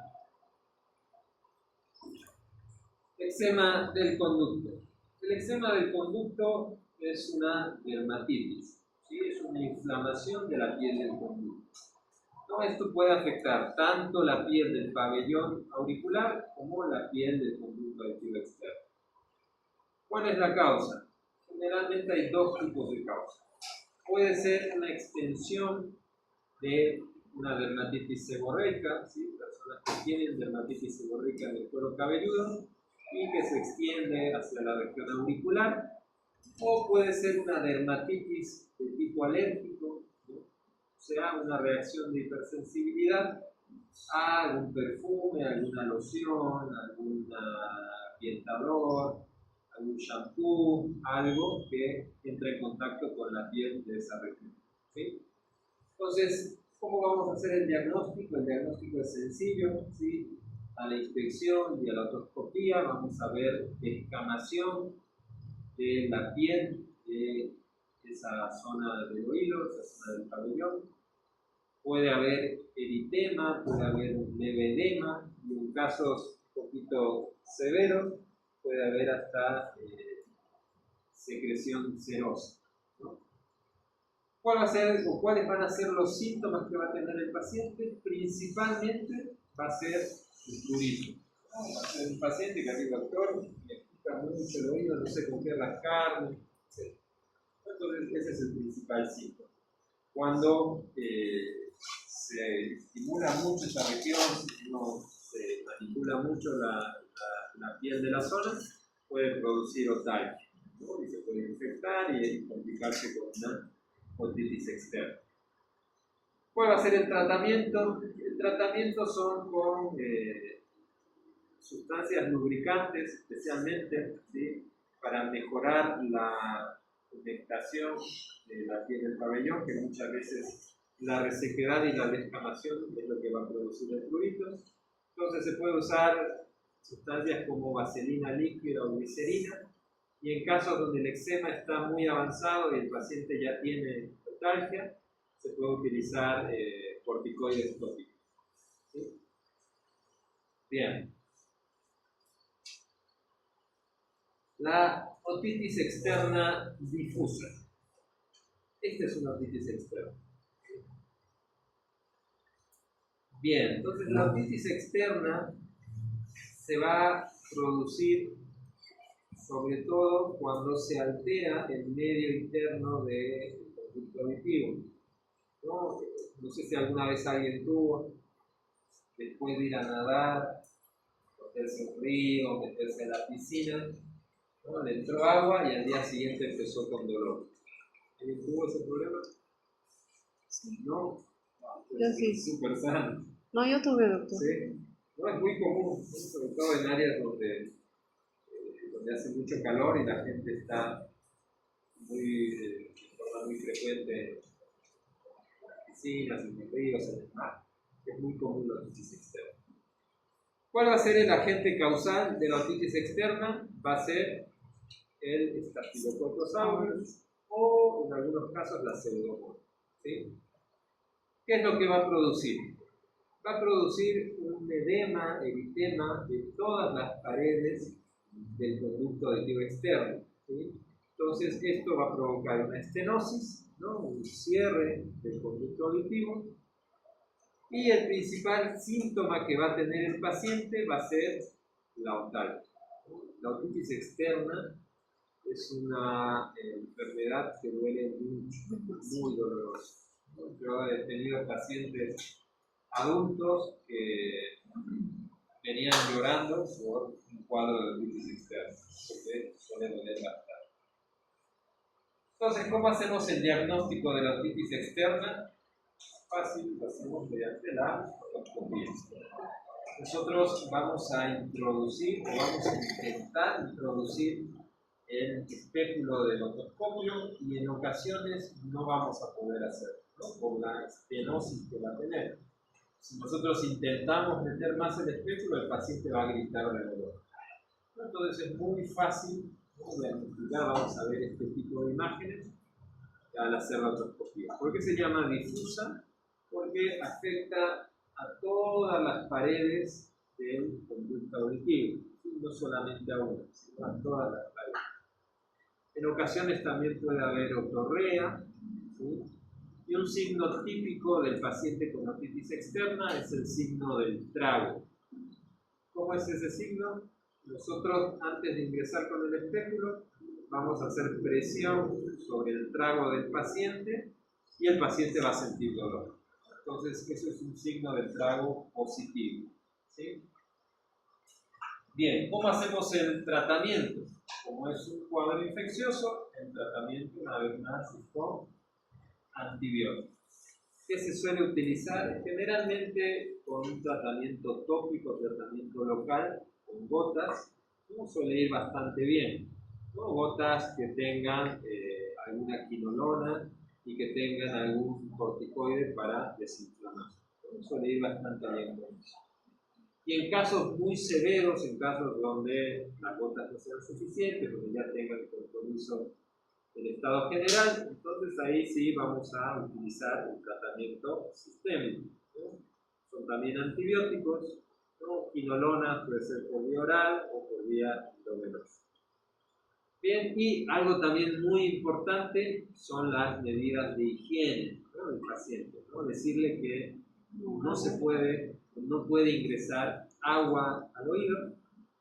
Eczema del conducto. El eczema del conducto es una dermatitis, ¿sí? Es una inflamación de la piel del conducto. ¿No? Esto puede afectar tanto la piel del pabellón auricular como la piel del conducto auditivo externo. ¿Cuál es la causa? Generalmente hay dos tipos de causa. Puede ser una extensión de una dermatitis seborreica, ¿sí? Personas que tienen dermatitis seborreica del cuero cabelludo y que se extiende hacia la región auricular, o puede ser una dermatitis de tipo alérgico, ¿no? O sea, una reacción de hipersensibilidad a algún perfume, alguna loción, algún ambientador, algún shampoo, algo que entre en contacto con la piel de esa región, ¿sí? Entonces, ¿cómo vamos a hacer el diagnóstico? El diagnóstico es sencillo, ¿sí? A la inspección y a la otoscopía vamos a ver descamación de la piel de esa zona del oído, esa zona del pabellón. Puede haber eritema, puede haber un leve edema, y en casos un poquito severos puede haber hasta secreción serosa, ¿no? ¿Cuáles van a ser los síntomas que va a tener el paciente? Principalmente va a ser el prurito. Va a ser un paciente que a mi doctor me pica mucho el oído, no sé con qué rascarme, etc. Entonces ese es el principal síntoma. Cuando se estimula mucho esa región, si uno se manipula mucho la piel de la zona, puede producir otalgia, ¿no? Y se puede infectar y complicarse con una otitis externa. ¿Cuál va a ser el tratamiento? El tratamiento son con sustancias lubricantes, especialmente, ¿sí? Para mejorar la humectación de la piel del pabellón, que muchas veces la resequedad y la descamación es lo que va a producir el prurito. Entonces se puede usar sustancias como vaselina líquida o glicerina, y en casos donde el eczema está muy avanzado y el paciente ya tiene otalgia, se puede utilizar corticoides tópicos, ¿sí? Bien. La otitis externa difusa. Esta es una otitis externa. Bien, entonces la otitis externa se va a producir sobre todo cuando se altera el medio interno del conducto auditivo. No sé si alguna vez alguien tuvo, después de ir a nadar, meterse en un río, meterse en la piscina, ¿no? Le entró agua y al día siguiente empezó con dolor. ¿Alguien tuvo ese problema? Sí. ¿No? Yo sí. Es súper sano. No, yo tuve, doctor. ¿Sí? No, es muy común, ¿no? Sobre todo en áreas donde hace mucho calor y la gente está de forma muy frecuente en las piscinas, en los ríos, en el mar. Es muy común la otitis externa. ¿Cuál va a ser el agente causal de la otitis externa? Va a ser el Staphylococcus aureus o en algunos casos la pseudomonas, ¿sí? ¿Qué es lo que va a producir? Va a producir un edema, eritema de todas las paredes del conducto auditivo externo, ¿sí? Entonces esto va a provocar una estenosis, ¿no? Un cierre del conducto auditivo, y el principal síntoma que va a tener el paciente va a ser la otalgia. La otitis externa es una enfermedad que duele mucho, muy dolorosa. Yo he tenido pacientes adultos que venían llorando por un cuadro de otitis externa, porque suele doler bastante. Entonces, ¿cómo hacemos el diagnóstico de la otitis externa? Fácil, lo hacemos mediante la otoscopía. Nosotros vamos a introducir, o vamos a intentar introducir el espéculo del otoscopio, y en ocasiones no vamos a poder hacerlo, ¿no? Por la estenosis que va a tener. Si nosotros intentamos meter más el espéculo, el paciente va a gritar de dolor. Entonces es muy fácil, ¿no?, diagnosticar. Vamos a ver este tipo de imágenes al hacer la otoscopía. ¿Por qué se llama difusa? Porque afecta a todas las paredes del conducto auditivo, no solamente a una, sino a todas las paredes. En ocasiones también puede haber otorrea, ¿sí? Y un signo típico del paciente con otitis externa es el signo del trago. ¿Cómo es ese signo? Nosotros, antes de ingresar con el espéculo, vamos a hacer presión sobre el trago del paciente y el paciente va a sentir dolor. Entonces, eso es un signo del trago positivo, ¿sí? Bien, ¿cómo hacemos el tratamiento? Como es un cuadro infeccioso, el tratamiento una vez más es con antibióticos. ¿Qué se suele utilizar? Generalmente con un tratamiento tópico, tratamiento local, con gotas, ¿no? Suele ir bastante bien, ¿no? Gotas que tengan alguna quinolona y que tengan algún corticoide para desinflamación. ¿No? Suele ir bastante bien con eso. Y en casos muy severos, en casos donde las gotas no sean suficientes, donde ya tengan el compromiso del estado general, entonces ahí sí vamos a utilizar un tratamiento sistémico, ¿no? Son también antibióticos, ¿no? Quinolona puede ser por vía oral o por vía endovenosa. Bien, y algo también muy importante son las medidas de higiene, ¿no? Del paciente, ¿no? Decirle que no puede ingresar agua al oído,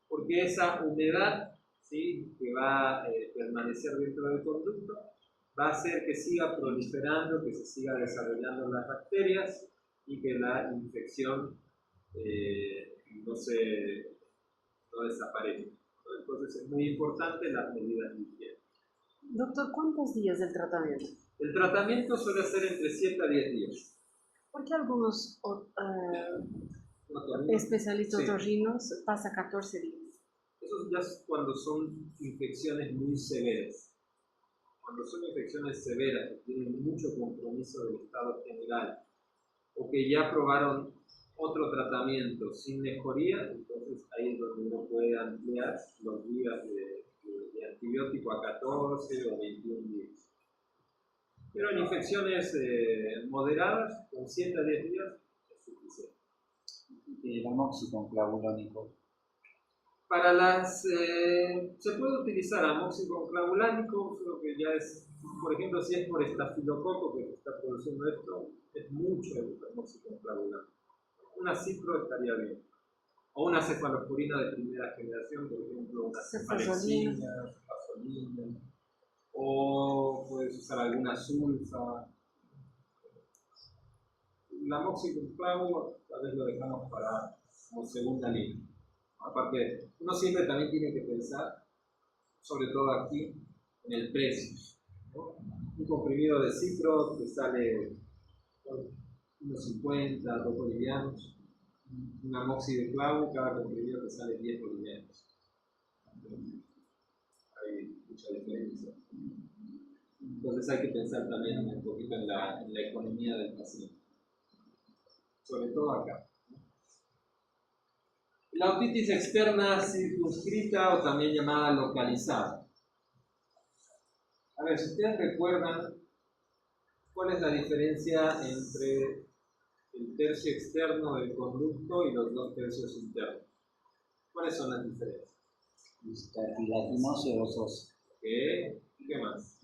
porque esa humedad, ¿sí?, que va a permanecer dentro del conducto va a hacer que siga proliferando, que se siga desarrollando las bacterias y que la infección no desaparezca. Entonces es muy importante las medidas de higiene. Doctor, ¿cuántos días del tratamiento? El tratamiento suele ser entre 7 a 10 días. ¿Por qué algunos especialistas otorrinos pasan 14 días? Eso ya es cuando son infecciones muy severas. Cuando son infecciones severas, que tienen mucho compromiso del estado general, o que ya probaron otro tratamiento sin mejoría, entonces ahí es donde uno puede ampliar los días de antibiótico a 14 o 21 días. Pero en infecciones moderadas, con 7 a 10 días es suficiente. El amoxicilón clavulánico. Para las, se puede utilizar amoxicilón clavulánico, creo que ya es, por ejemplo, si es por estafilococo que se está produciendo esto, es mucho el amoxicilón clavulánico. Una cipro estaría bien. O una cefalosporina de primera generación, por ejemplo, una cefalexina, cefazolina, o puedes usar alguna sulfa. El amoxicilón clavo tal vez lo dejamos para como segunda línea. Aparte, uno siempre también tiene que pensar, sobre todo aquí, en el precio, ¿no? Un comprimido de cipro que sale unos 50, 2 bolivianos. Un amoxi de clavo, cada comprimido te sale 10 bolivianos. Hay mucha diferencia. Entonces hay que pensar también un poquito en la economía del paciente. Sobre todo acá. La otitis externa circunscrita o también llamada localizada. A ver, si ustedes recuerdan, ¿cuál es la diferencia entre el tercio externo del conducto y los 2 tercios internos? ¿Cuáles son las diferencias? Cartilaginoso y ososo. ¿Qué más?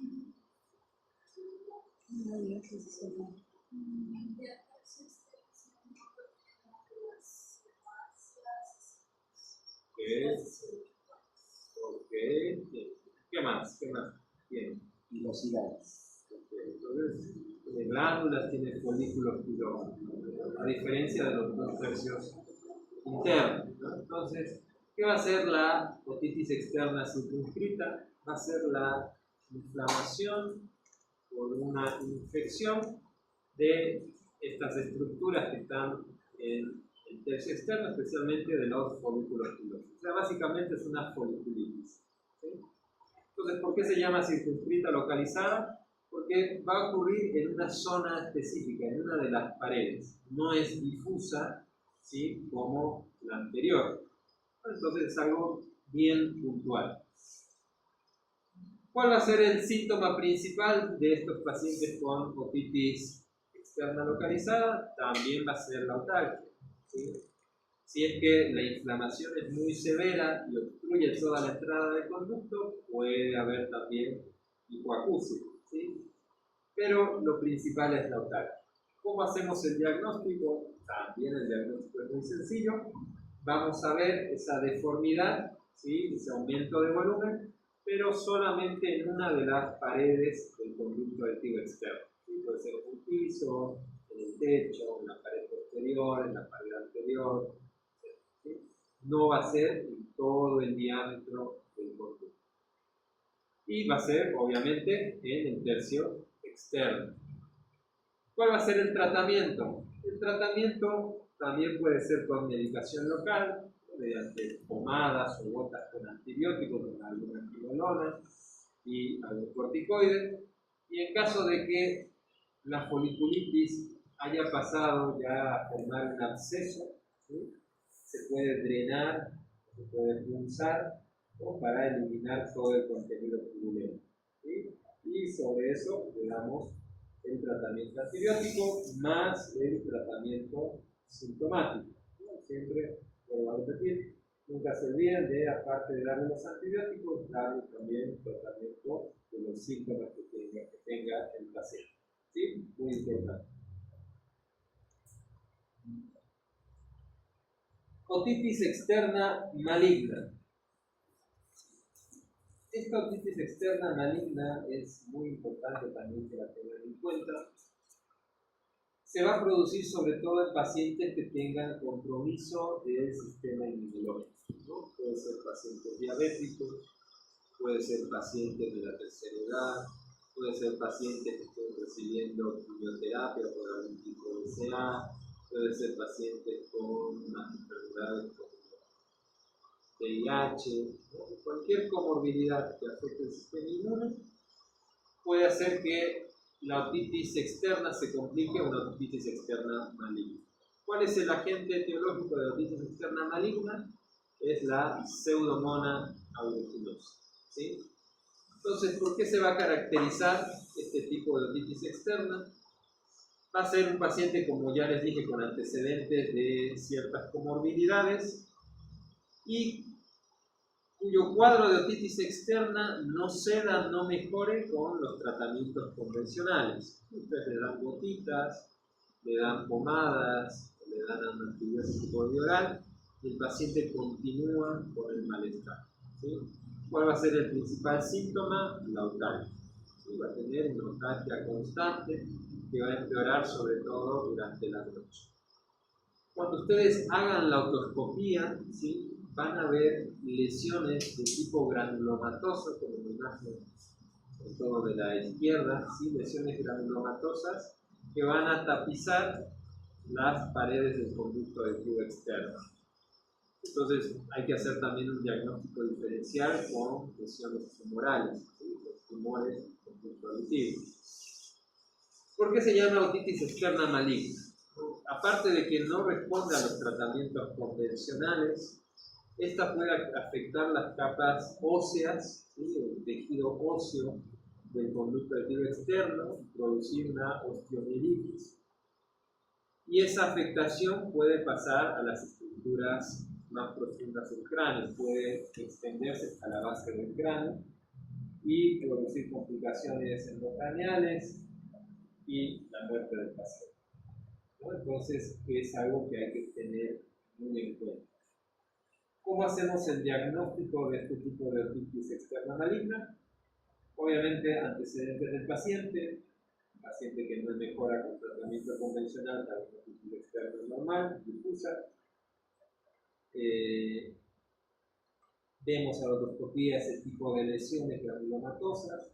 ¿Qué más? Tiene Pilosidades. Entonces, tiene glándulas, tiene folículos pilosos, a diferencia de los 2 tercios internos, ¿no? Entonces, ¿qué va a ser la otitis externa circunscrita? Va a ser la inflamación por una infección de estas estructuras que están en el tercio externo, especialmente de los folículos pilosos. O sea, básicamente es una foliculitis, ¿sí? Entonces, ¿por qué se llama circunscrita localizada? Porque va a ocurrir en una zona específica, en una de las paredes. No es difusa, ¿sí?, como la anterior. Entonces es algo bien puntual. ¿Cuál va a ser el síntoma principal de estos pacientes con otitis externa localizada también va a ser la autarquia, ¿sí? Si es que la inflamación es muy severa y obstruye toda la entrada del conducto, puede haber también hipoacusia, ¿sí? Pero lo principal es la autarquia. ¿Cómo hacemos el diagnóstico? También el diagnóstico es muy sencillo. Vamos a ver esa deformidad, ¿sí? Ese aumento de volumen, pero solamente en una de las paredes del conducto adhesivo externo, ¿sí? Puede ser en el piso, en el techo, en la pared posterior, en la pared anterior, ¿sí? No va a ser en todo el diámetro del conducto. Y va a ser, obviamente, en el tercio externo. ¿Cuál va a ser el tratamiento? El tratamiento también puede ser con medicación local, mediante pomadas o gotas con antibióticos, con alguna quinolona y algún corticoide. Y en caso de que la foliculitis haya pasado ya a formar un absceso, ¿sí? Se puede drenar, se puede punzar o para eliminar todo el contenido purulento, ¿sí? Y sobre eso le damos el tratamiento antibiótico más el tratamiento sintomático, ¿no? Siempre, vuelvo a repetir, nunca se olviden de, aparte de darle los antibióticos, darle también tratamiento de los síntomas que tenga el paciente, ¿sí? Muy importante. Otitis externa maligna. Esta otitis externa maligna es muy importante también que la tengan en cuenta. Se va a producir sobre todo en pacientes que tengan compromiso del sistema inmunológico, ¿no? Puede ser pacientes diabéticos, puede ser pacientes de la tercera edad, puede ser pacientes que estén recibiendo quimioterapia por algún tipo de CA, puede ser pacientes con unas enfermedades como VIH, ¿no? Cualquier comorbilidad que afecte el sistema inmune puede hacer que la otitis externa se complique a una otitis externa maligna. ¿Cuál es el agente etiológico de la otitis externa maligna? Es la Pseudomonas aeruginosa, ¿sí? Entonces, ¿por qué se va a caracterizar este tipo de otitis externa? Va a ser un paciente, como ya les dije, con antecedentes de ciertas comorbilidades y cuyo cuadro de otitis externa no ceda, no mejore con los tratamientos convencionales. Ustedes le dan gotitas, le dan pomadas, le dan un antibiótico oral y el paciente continúa con el malestar, ¿sí? ¿Cuál va a ser el principal síntoma? La autarquia, ¿sí? Va a tener una autarquia constante que va a empeorar sobre todo durante la noche. Cuando ustedes hagan la otoscopía, ¿sí? Van a ver lesiones de tipo granulomatoso, como en la imagen en todo de la izquierda, ¿sí? Lesiones granulomatosas que van a tapizar las paredes del conducto adhesivo externo. Entonces hay que hacer también un diagnóstico diferencial con lesiones tumorales, ¿sí? Los tumores conducto adhesivo. ¿Por qué se llama otitis externa maligna? Aparte de que no responde a los tratamientos convencionales, esta puede afectar las capas óseas, ¿sí? El tejido óseo del conducto adhesivo externo, producir una osteomielitis. Y esa afectación puede pasar a las estructuras más profundas del cráneo, puede extenderse hasta la base del cráneo y producir complicaciones endocraneales y la muerte del paciente, ¿no? Entonces es algo que hay que tener muy en cuenta. ¿Cómo hacemos el diagnóstico de este tipo de otitis externa maligna? Obviamente antecedentes del paciente que no mejora con tratamiento convencional, la otitis externa normal, difusa. Vemos a la otoscopía ese tipo de lesiones granulomatosas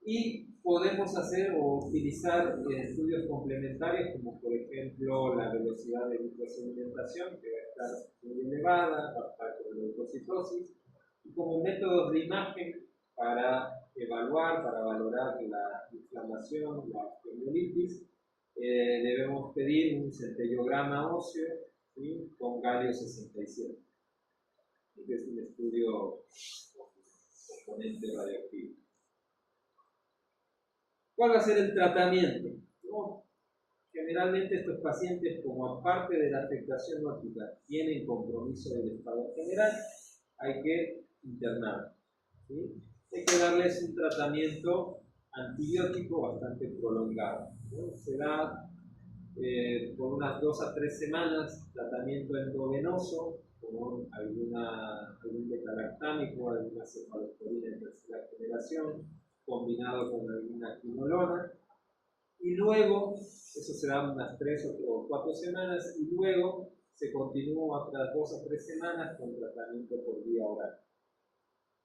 y podemos hacer o utilizar estudios complementarios como por ejemplo la velocidad de microsedimentación que va a estar muy elevada, va a estar con leucocitosis, y como métodos de imagen para evaluar, para valorar la inflamación, la osteomielitis, debemos pedir un centellograma óseo, ¿sí? Con galio 67. Este es un estudio componente radioactivo. ¿Cuál va a ser el tratamiento? ¿No? Generalmente estos pacientes, como aparte de la afectación óptica, tienen compromiso del estado general, hay que internar. ¿Sí? Hay que darles un tratamiento antibiótico bastante prolongado, ¿no? Se da por unas 2 a 3 semanas tratamiento endovenoso con algún beta-lactámico, alguna cefalosporina de tercera generación, combinado con alguna quinolona, y luego, eso se da unas 3 o 4 semanas, y luego se continúa otras 2 a 3 semanas con tratamiento por vía oral.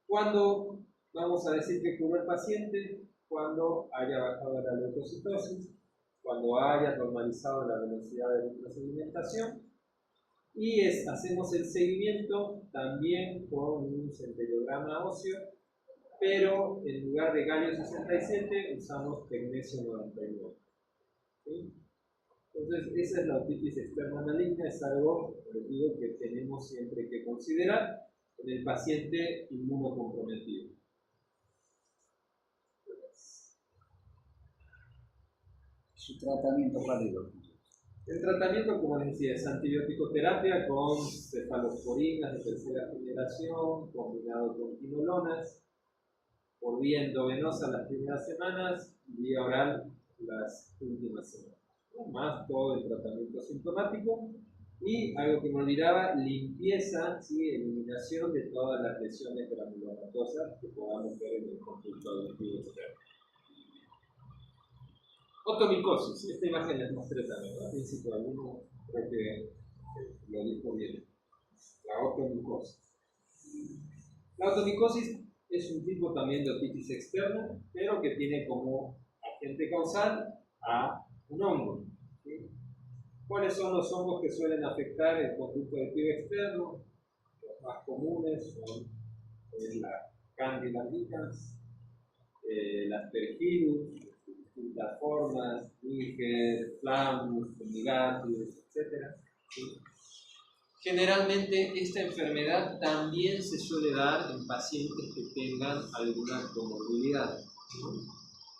¿Cuándo vamos a decir que curó el paciente? Cuando haya bajado la leucocitosis, cuando haya normalizado la velocidad de microsedimentación, y hacemos el seguimiento también con un centellograma óseo, pero en lugar de galio 67 usamos tecnesio 99. ¿Sí? Entonces, esa es la otitis externa maligna, es algo, les digo, que tenemos siempre que considerar en el paciente inmunocomprometido. ¿Su tratamiento cuál es? El tratamiento, como les decía, es antibiótico-terapia con cefalosporinas de tercera generación, combinado con quinolonas, por vía endovenosa las primeras semanas y vía oral las últimas semanas. Más todo el tratamiento sintomático y, algo que me olvidaba, limpieza, ¿sí? Eliminación de todas las lesiones granulomatosas que podamos ver en el conjunto auditivo externo. Otomicosis, esta imagen les mostré también, ¿no? Al principio alguno creo que lo dijo bien. La otomicosis. La otomicosis es un tipo también de otitis externa, pero que tiene como agente causal a un hongo. ¿Sí? ¿Cuáles son los hongos que suelen afectar el conducto auditivo externo? Los más comunes son la Candida albicans, las Aspergillus, distintas formas, Níger, Flamus, Fumigatus, etc. ¿Sí? Generalmente esta enfermedad también se suele dar en pacientes que tengan alguna comorbilidad.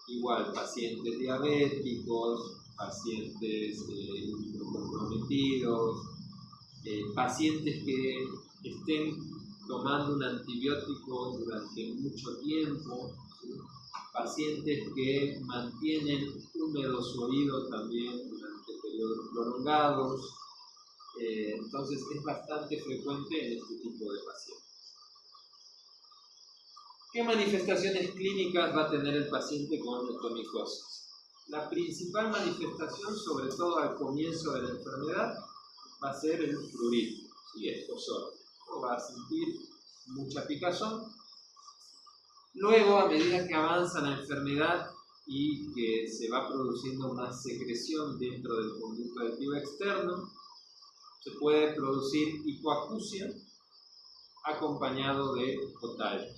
Igual, pacientes diabéticos, pacientes comprometidos, pacientes que estén tomando un antibiótico durante mucho tiempo, ¿sí? Pacientes que mantienen húmedo su oído también durante periodos prolongados. Entonces es bastante frecuente en este tipo de pacientes. ¿Qué manifestaciones clínicas va a tener el paciente con otomicosis? La principal manifestación, sobre todo al comienzo de la enfermedad, va a ser el prurito, ¿sí? Escozor. Va a sentir mucha picazón. Luego, a medida que avanza la enfermedad y que se va produciendo una secreción dentro del conducto auditivo externo, se puede producir hipoacusia acompañado de otalgia.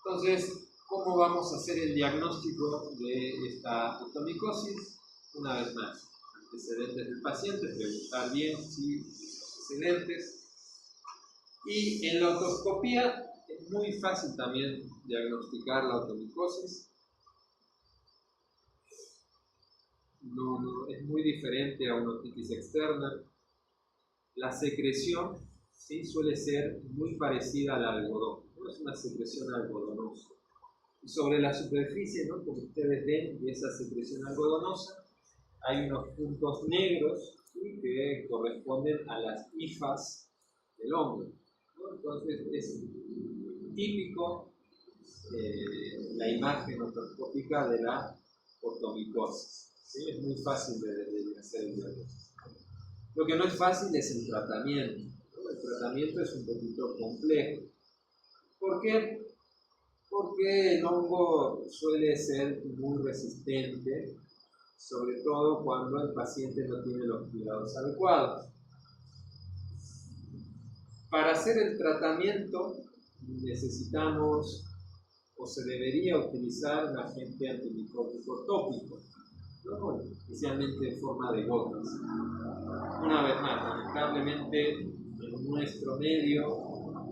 Entonces, ¿cómo vamos a hacer el diagnóstico de esta otomicosis? Una vez más, antecedentes del paciente, preguntar bien si antecedentes. Y en la otoscopía es muy fácil también diagnosticar la otomicosis. No, es muy diferente a una otitis externa. La secreción, ¿sí? Suele ser muy parecida al algodón, ¿no? Es una secreción algodonosa. Y sobre la superficie, ¿no? Como ustedes ven, de esa secreción algodonosa, hay unos puntos negros, ¿sí? Que corresponden a las hifas del hombro, ¿no? Entonces es típico la imagen otoscópica de la otomicosis, ¿sí? Es muy fácil de hacer el diagnóstico. Lo que no es fácil es el tratamiento, ¿no? El tratamiento es un poquito complejo. ¿Por qué? Porque el hongo suele ser muy resistente, sobre todo cuando el paciente no tiene los cuidados adecuados. Para hacer el tratamiento necesitamos o se debería utilizar un agente antimicótico tópico, ¿no? Especialmente en forma de gotas. Una vez más, lamentablemente en nuestro medio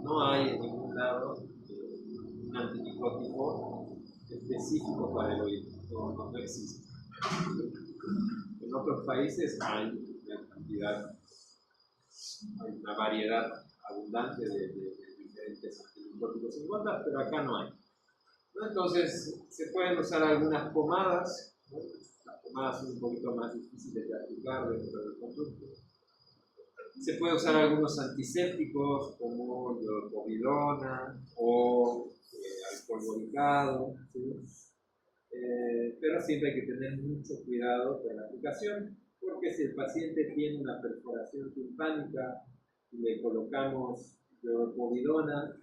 no hay en ningún lado un antimicótico específico para el oído, no existe. En otros países hay una cantidad, hay una variedad abundante de diferentes antibióticos en gotas, pero acá no hay. ¿No? Entonces, se pueden usar algunas pomadas, ¿no? Las pomadas son un poquito más difíciles de aplicar dentro del conducto. Se puede usar algunos antisépticos como hidropovidona o alcohol bolicado, ¿sí? Pero siempre hay que tener mucho cuidado con la aplicación, porque si el paciente tiene una perforación timpánica y le colocamos hidropovidona,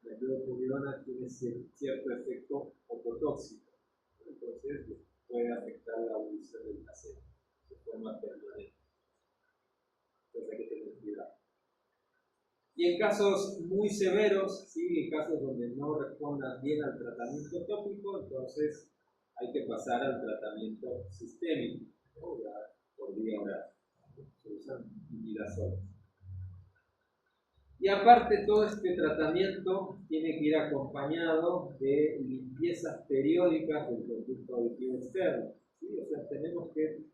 la hidropovidona tiene cierto efecto ototóxico, entonces puede afectar la audición del paciente de forma permanente. Entonces hay que tener cuidado. Y en casos muy severos, ¿sí? En casos donde no respondan bien al tratamiento tópico, entonces hay que pasar al tratamiento sistémico, ¿no? Por vía oral. Se usan imidazoles. Y aparte, todo este tratamiento tiene que ir acompañado de limpiezas periódicas del conducto auditivo externo, ¿sí? O sea, tenemos que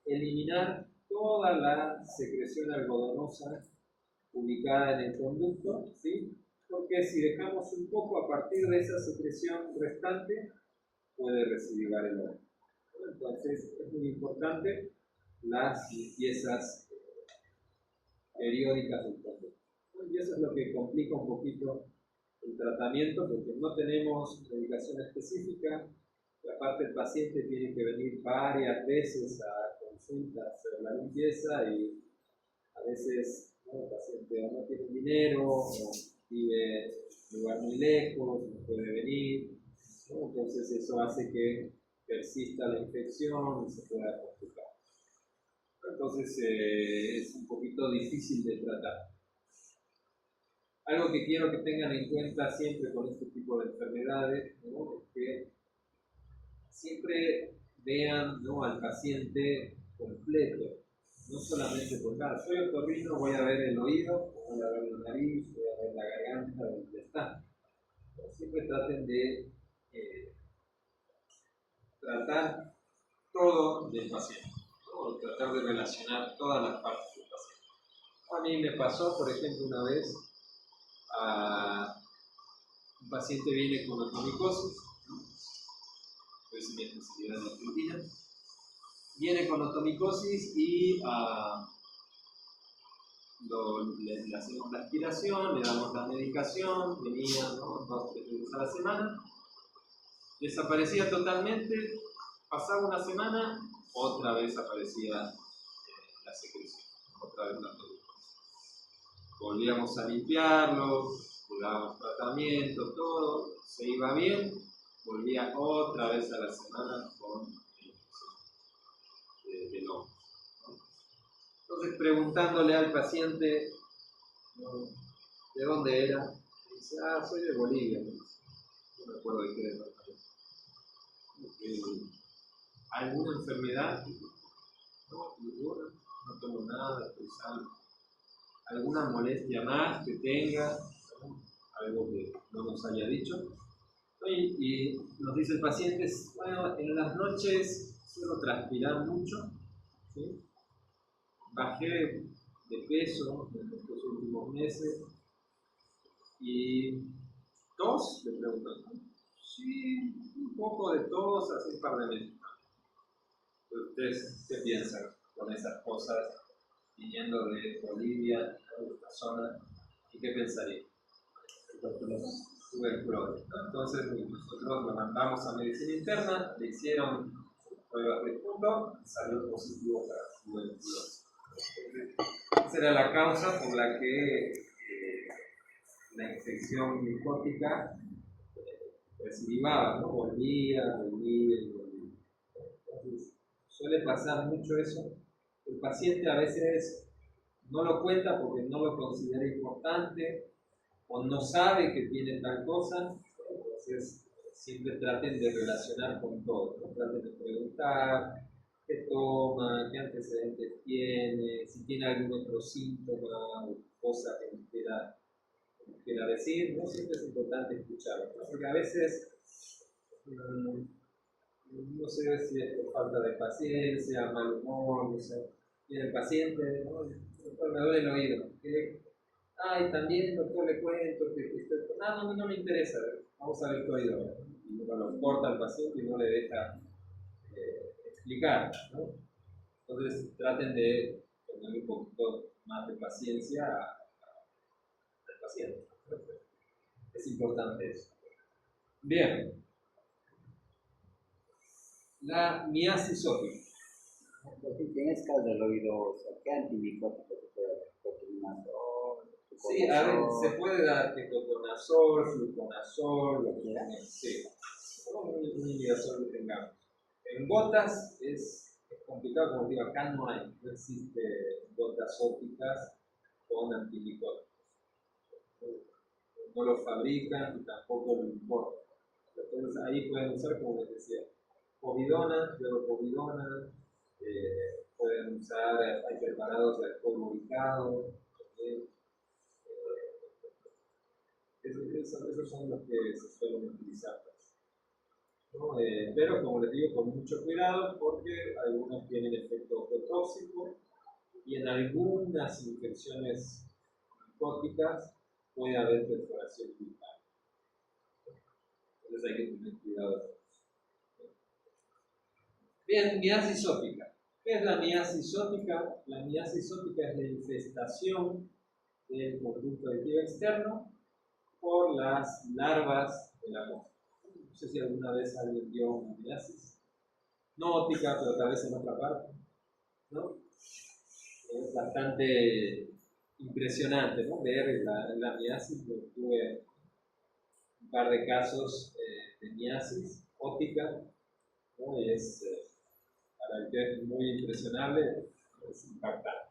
eliminar toda la secreción algodonosa ubicada en el conducto, ¿sí? Porque si dejamos un poco a partir de esa secreción restante, puede recidivar el oído. Entonces, es muy importante las limpiezas periódicas del conducto. Y eso es lo que complica un poquito el tratamiento, porque no tenemos medicación específica, y aparte el paciente tiene que venir varias veces a consulta a hacer la limpieza y a veces, ¿no? El paciente o no tiene dinero o vive en un lugar muy lejos, no puede venir, ¿no? Entonces eso hace que persista la infección y se pueda complicar. Entonces es un poquito difícil de tratar. Algo que quiero que tengan en cuenta siempre con este tipo de enfermedades, ¿no? Es que siempre vean, ¿no? Al paciente completo, no solamente por soy otorrino, voy a ver el oído, voy a ver la nariz, voy a ver la garganta, donde está. Pero siempre traten de tratar todo del paciente, ¿no? Tratar de relacionar todas las partes del paciente. A mí me pasó, por ejemplo, una vez, un paciente viene con otomicosis, pues mi especialidad en Argentina, viene con otomicosis y le hacemos la aspiración, le damos la medicación, venía, ¿no? 2 o 3 veces a la semana, desaparecía totalmente, pasaba una semana, otra vez aparecía la secreción, otra vez la otomicosis. Volvíamos a limpiarlo, le dábamos tratamiento, todo, se iba bien, volvía otra vez a la semana con de no. Entonces, preguntándole al paciente, ¿no? ¿De dónde era? Dice, soy de Bolivia. No me acuerdo de qué departamento. ¿Alguna enfermedad? No, ninguna, no tengo nada, estoy sano. ¿Alguna molestia más que tenga? ¿No? Algo que no nos haya dicho. Y nos dice el paciente, bueno, en las noches suelo transpirar mucho, ¿sí? Bajé de peso en estos últimos meses y tos, le preguntan. Sí, un poco de tos hace un par de meses. ¿Ustedes qué piensan con esas cosas viniendo de Bolivia, de esta zona? ¿Y qué pensarían? Tuberculosis. Entonces nosotros lo mandamos a medicina interna, le hicieron pruebas de punto y salió positivo para tuberculosis. Esa era la causa por la que la infección micótica recidivaba, ¿no? Volvía. Entonces, suele pasar mucho eso. El paciente a veces no lo cuenta porque no lo considera importante o no sabe que tiene tal cosa. Entonces, siempre traten de relacionar con todo, ¿no? Traten de preguntar qué toma, qué antecedentes tiene, si tiene algún otro síntoma o cosa que nos quiera decir, ¿no? Siempre es importante escucharlo, ¿no? Porque a veces no sé si es por falta de paciencia, mal humor, no sé. Y el paciente, ¿no? Doctor, me duele el oído. Ay, también, doctor, le cuento que estoy... No me interesa, vamos a ver tu oído. Y uno lo corta al paciente y no le deja explicar, ¿no? Entonces traten de tener un poquito más de paciencia al paciente. Es importante eso. Bien. La miasis óptica. Si tienes caso del oído, o sea, ¿qué antimicótico te puede dar? Cotrimoxazol, Sí, a ver, se puede dar ketoconazol, fluconazol, lo que ¿Cualquiera? sí, un imidazol que tengamos. En gotas es complicado, como digo, acá no existe gotas ópticas con antimicóticos. No lo fabrican y tampoco lo importan. Entonces ahí pueden usar, como les decía, povidona, cloropovidona, pueden usar, hay preparados de alcohol ubicado, también. Esos son los que se suelen utilizar. ¿No? Pero como les digo, con mucho cuidado porque algunos tienen efecto ototóxico y en algunas infecciones micóticas puede haber perforación vital. Entonces hay que tener cuidado. Bien, miasis óptica. ¿Qué es la miasis óptica? La miasis óptica es la infestación del conducto adhesivo externo por las larvas de la mosca. No sé si alguna vez alguien vio una miasis. No óptica, pero tal vez en otra parte. ¿No? Es bastante impresionante, ¿no? Ver la miasis. Yo tuve un par de casos de miasis óptica, ¿no? Y es, para el que es muy impresionable, es impactante.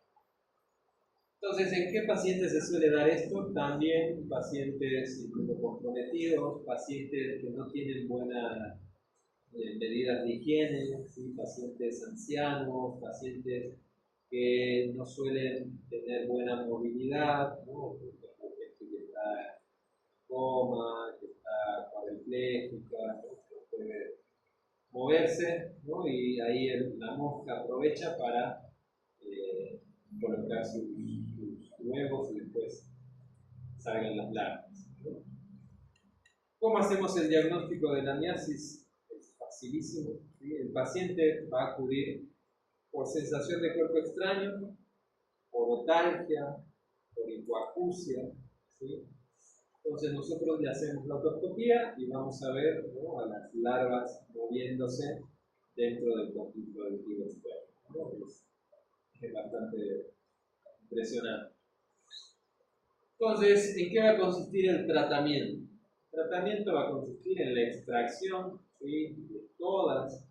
Entonces, ¿en qué pacientes se suele dar esto? También pacientes inmunocomprometidos, pacientes que no tienen buenas medidas de higiene, ¿sí? Pacientes ancianos, pacientes que no suelen tener buena movilidad, ¿no? Gente que está en coma, que está cuadripléjica, ¿no? Que no puede moverse, ¿no? Y ahí la mosca aprovecha para colocar sus huevos y después salgan las larvas, ¿no? ¿Cómo hacemos el diagnóstico de la miasis? Es facilísimo, ¿sí? El paciente va a acudir por sensación de cuerpo extraño, por otalgia, por hipoacusia, ¿sí? Entonces nosotros le hacemos la otoscopía y vamos a ver, ¿no? A las larvas moviéndose dentro del conducto adhesivo externo, ¿no? Es bastante impresionante. Entonces, ¿en qué va a consistir el tratamiento? El tratamiento va a consistir en la extracción, ¿sí? De todas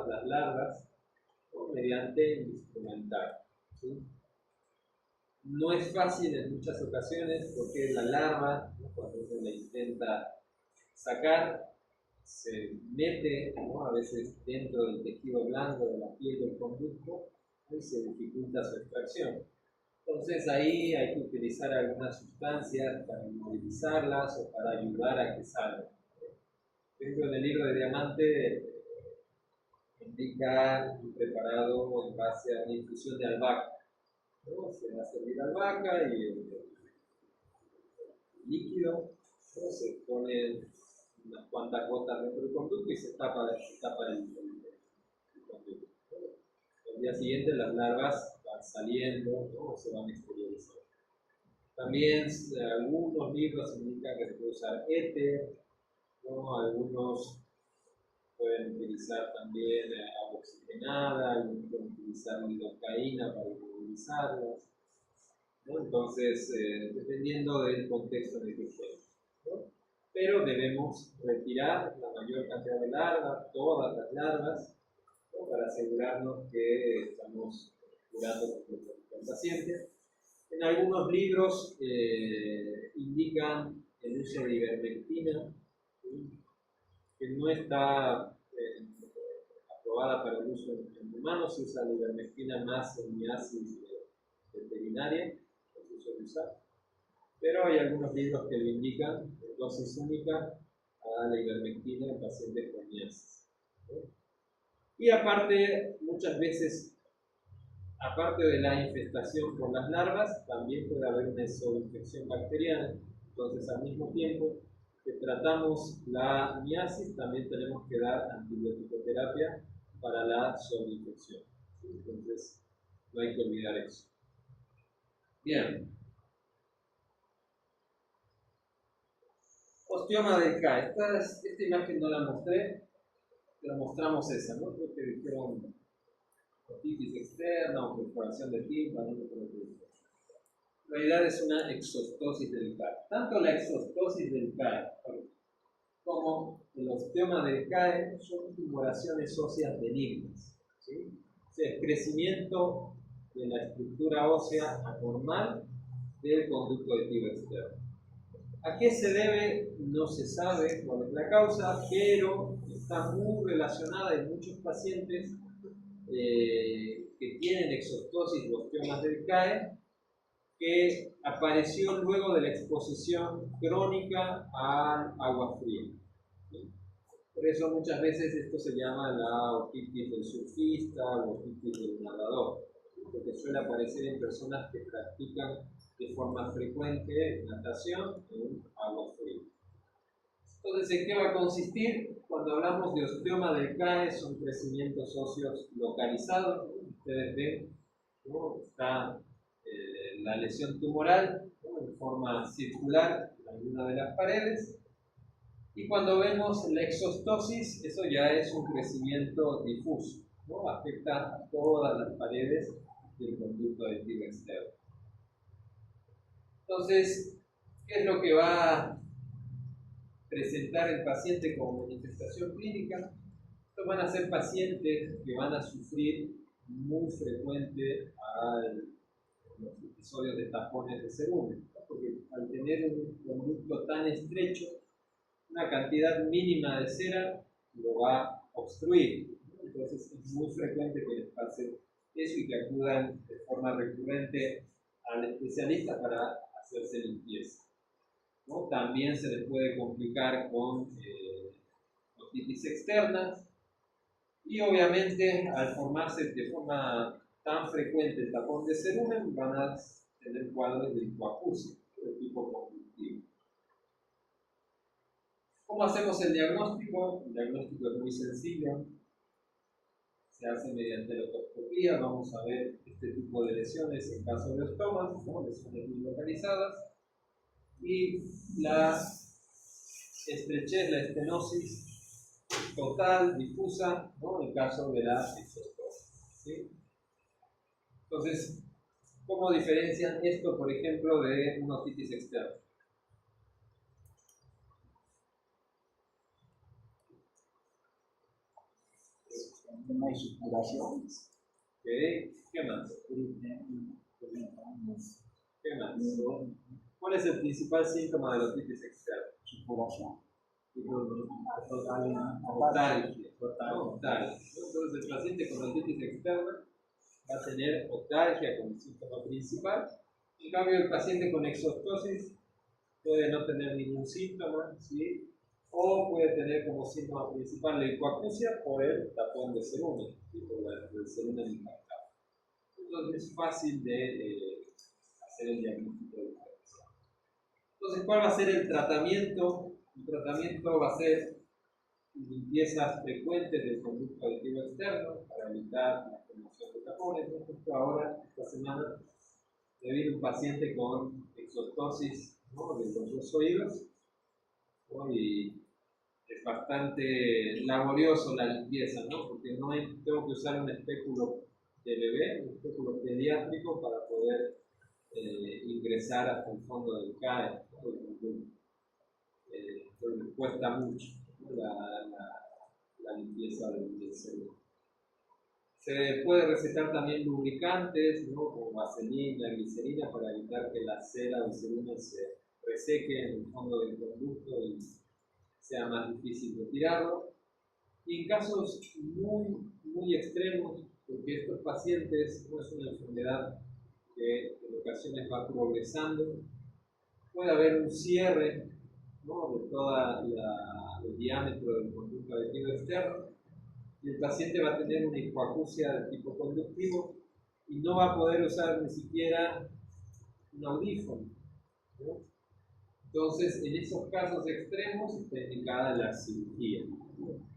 las larvas, ¿no? Mediante instrumental, ¿sí? No es fácil en muchas ocasiones porque la larva, ¿no? Cuando uno la intenta sacar, se mete, ¿no? A veces dentro del tejido blando de la piel del conducto, ¿no? Y se dificulta su extracción. Entonces ahí hay que utilizar algunas sustancias para inmovilizarlas o para ayudar a que salgan. Dentro del libro de diamante indica un preparado en base a una infusión de albahaca, ¿no? Se va a servir albahaca y el líquido, ¿no? Se pone unas cuantas gotas dentro del conducto y se tapa el conducto. Al día siguiente las larvas van saliendo, ¿no? O se van exteriorizando. También algunos libros indican que se puede usar éter, ¿no? Algunos pueden utilizar también agua oxigenada, algunos pueden utilizar lidocaína para inmovilizarlas, ¿no? Entonces, dependiendo del contexto en el que estemos, ¿no? Pero debemos retirar la mayor cantidad de larvas, todas las larvas, ¿no? Para asegurarnos que estamos curando completamente al paciente. En algunos libros indican el uso de ivermectina, ¿sí? Que no está aprobada para el uso en humanos. Se usa la ivermectina más en miasis veterinaria, que se suele usar. Pero hay algunos libros que lo indican, en dosis única, a la ivermectina en pacientes con miasis. Y aparte, muchas veces, aparte de la infestación por las larvas, también puede haber una zooinfección bacteriana. Entonces, al mismo tiempo que tratamos la miasis, también tenemos que dar antibioticoterapia para la zooinfección. Entonces, no hay que olvidar eso. Bien. Osteoma del CAE. Esta imagen no la mostré, pero mostramos esa, ¿no? Creo que dijeron otitis externa o perforación de tímpano, no creo que dijeron. En realidad es una exostosis del CAE. Tanto la exostosis del CAE como el osteoma del CAE son tumoraciones óseas benignas. ¿Sí? O sea, el crecimiento de la estructura ósea anormal del conducto adhesivo externo. ¿A qué se debe? No se sabe cuál es la causa, pero está muy relacionada en muchos pacientes que tienen exostosis o osteomas del CAE, que apareció luego de la exposición crónica al agua fría. Por eso muchas veces esto se llama la otitis del surfista o otitis del nadador, porque suele aparecer en personas que practican de forma frecuente natación en agua fría. Entonces, ¿en qué va a consistir? Cuando hablamos de osteoma del CAE, son crecimientos óseos localizados. Ustedes ven, ¿no? Está la lesión tumoral, ¿no? En forma circular en alguna de las paredes. Y cuando vemos la exostosis, eso ya es un crecimiento difuso, ¿no? Afecta a todas las paredes del conducto adhesivo externo. Entonces, ¿qué es lo que va a presentar el paciente como manifestación clínica? Estos van a ser pacientes que van a sufrir muy frecuente los episodios de tapones de cerumen, ¿no? Porque al tener un conducto tan estrecho, una cantidad mínima de cera lo va a obstruir. Entonces es muy frecuente que les pase eso y que acudan de forma recurrente al especialista para hacerse limpieza, ¿no? También se les puede complicar con otitis externas y obviamente al formarse de forma tan frecuente el tapón de cerumen van a tener cuadros de hipoacusia de tipo conjuntivo. ¿Cómo hacemos el diagnóstico? El diagnóstico es muy sencillo. Se hace mediante la otoscopía. Vamos a ver este tipo de lesiones en caso de ostomas, ¿no? Lesiones muy localizadas. Y la estrechez, la estenosis total, difusa, ¿no? En caso de la exostosis, ¿sí? Entonces, ¿cómo diferencian esto, por ejemplo, de una otitis externa? No hay supuración. ¿Okay? ¿Qué más? ¿Qué más? ¿Cuál es el principal síntoma de la otitis externa? Supuración. Otalgia. Entonces, el paciente con otitis externa va a tener otalgia como síntoma principal. En cambio, el paciente con exostosis puede no tener ningún síntoma, ¿sí? O puede tener como síntoma principal la hipoacusia por el tapón de cerumen, ¿sí? Por el cerumen impactado. Entonces es fácil de hacer el diagnóstico de la persona. Entonces, ¿cuál va a ser el tratamiento? El tratamiento va a ser limpiezas frecuentes del conducto adhesivo externo para evitar la formación de tapones. Justo ahora, esta semana, debido a un paciente con exostosis, ¿no? De los dos oídos, ¿no? Y es bastante laborioso la limpieza, ¿no? Porque tengo que usar un espéculo de bebé, un espéculo pediátrico para poder ingresar hasta el fondo del CAE, ¿no? Entonces cuesta mucho, ¿no? la limpieza del cerebro. Se puede recetar también lubricantes, ¿no? Como vaselina, glicerina, para evitar que la cera o el cerumen se reseque en el fondo del conducto y sea más difícil retirarlo. Y en casos muy extremos, porque estos pacientes no es una enfermedad que en ocasiones va progresando, puede haber un cierre, ¿no? De toda el diámetro del conducto auditivo externo, y el paciente va a tener una hipoacusia de tipo conductivo y no va a poder usar ni siquiera un audífono, ¿no? Entonces, en esos casos extremos está indicada la cirugía.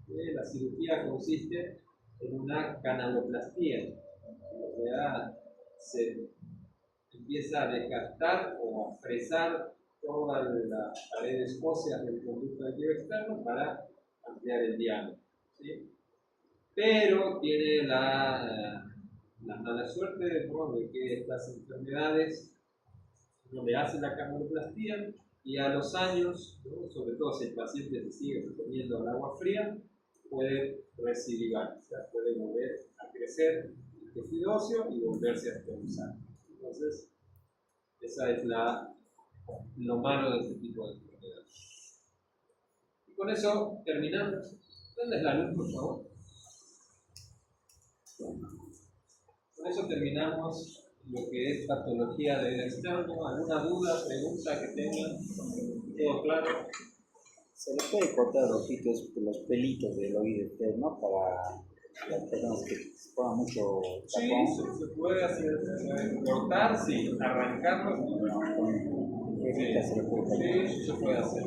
La cirugía consiste en una canaloplastía, o sea, se empieza a desgastar o a fresar todas las paredes óseas del conducto auditivo externo para ampliar el diámetro, ¿sí? Pero tiene la mala suerte, ¿no?, de que estas enfermedades no le hacen la canaloplastía y a los años, ¿no?, sobre todo si el paciente se sigue exponiendo al agua fría, puede recidivar, o sea, puede volver a crecer el tejido óseo y volverse a esterilizar. Entonces, esa es lo malo de este tipo de enfermedades. Y con eso terminamos. ¿Dónde es la luz, por favor? Con eso terminamos lo que es patología de oído externo. ¿Alguna duda, pregunta que tengan? ¿Todo claro? Se le puede cortar los pelitos del oído externo para las personas que se pongan mucho Sí, tapón. se puede hacer, se puede cortar, sí, arrancarlos. Con tijeritas se le puede cortar. Sí, se puede hacer.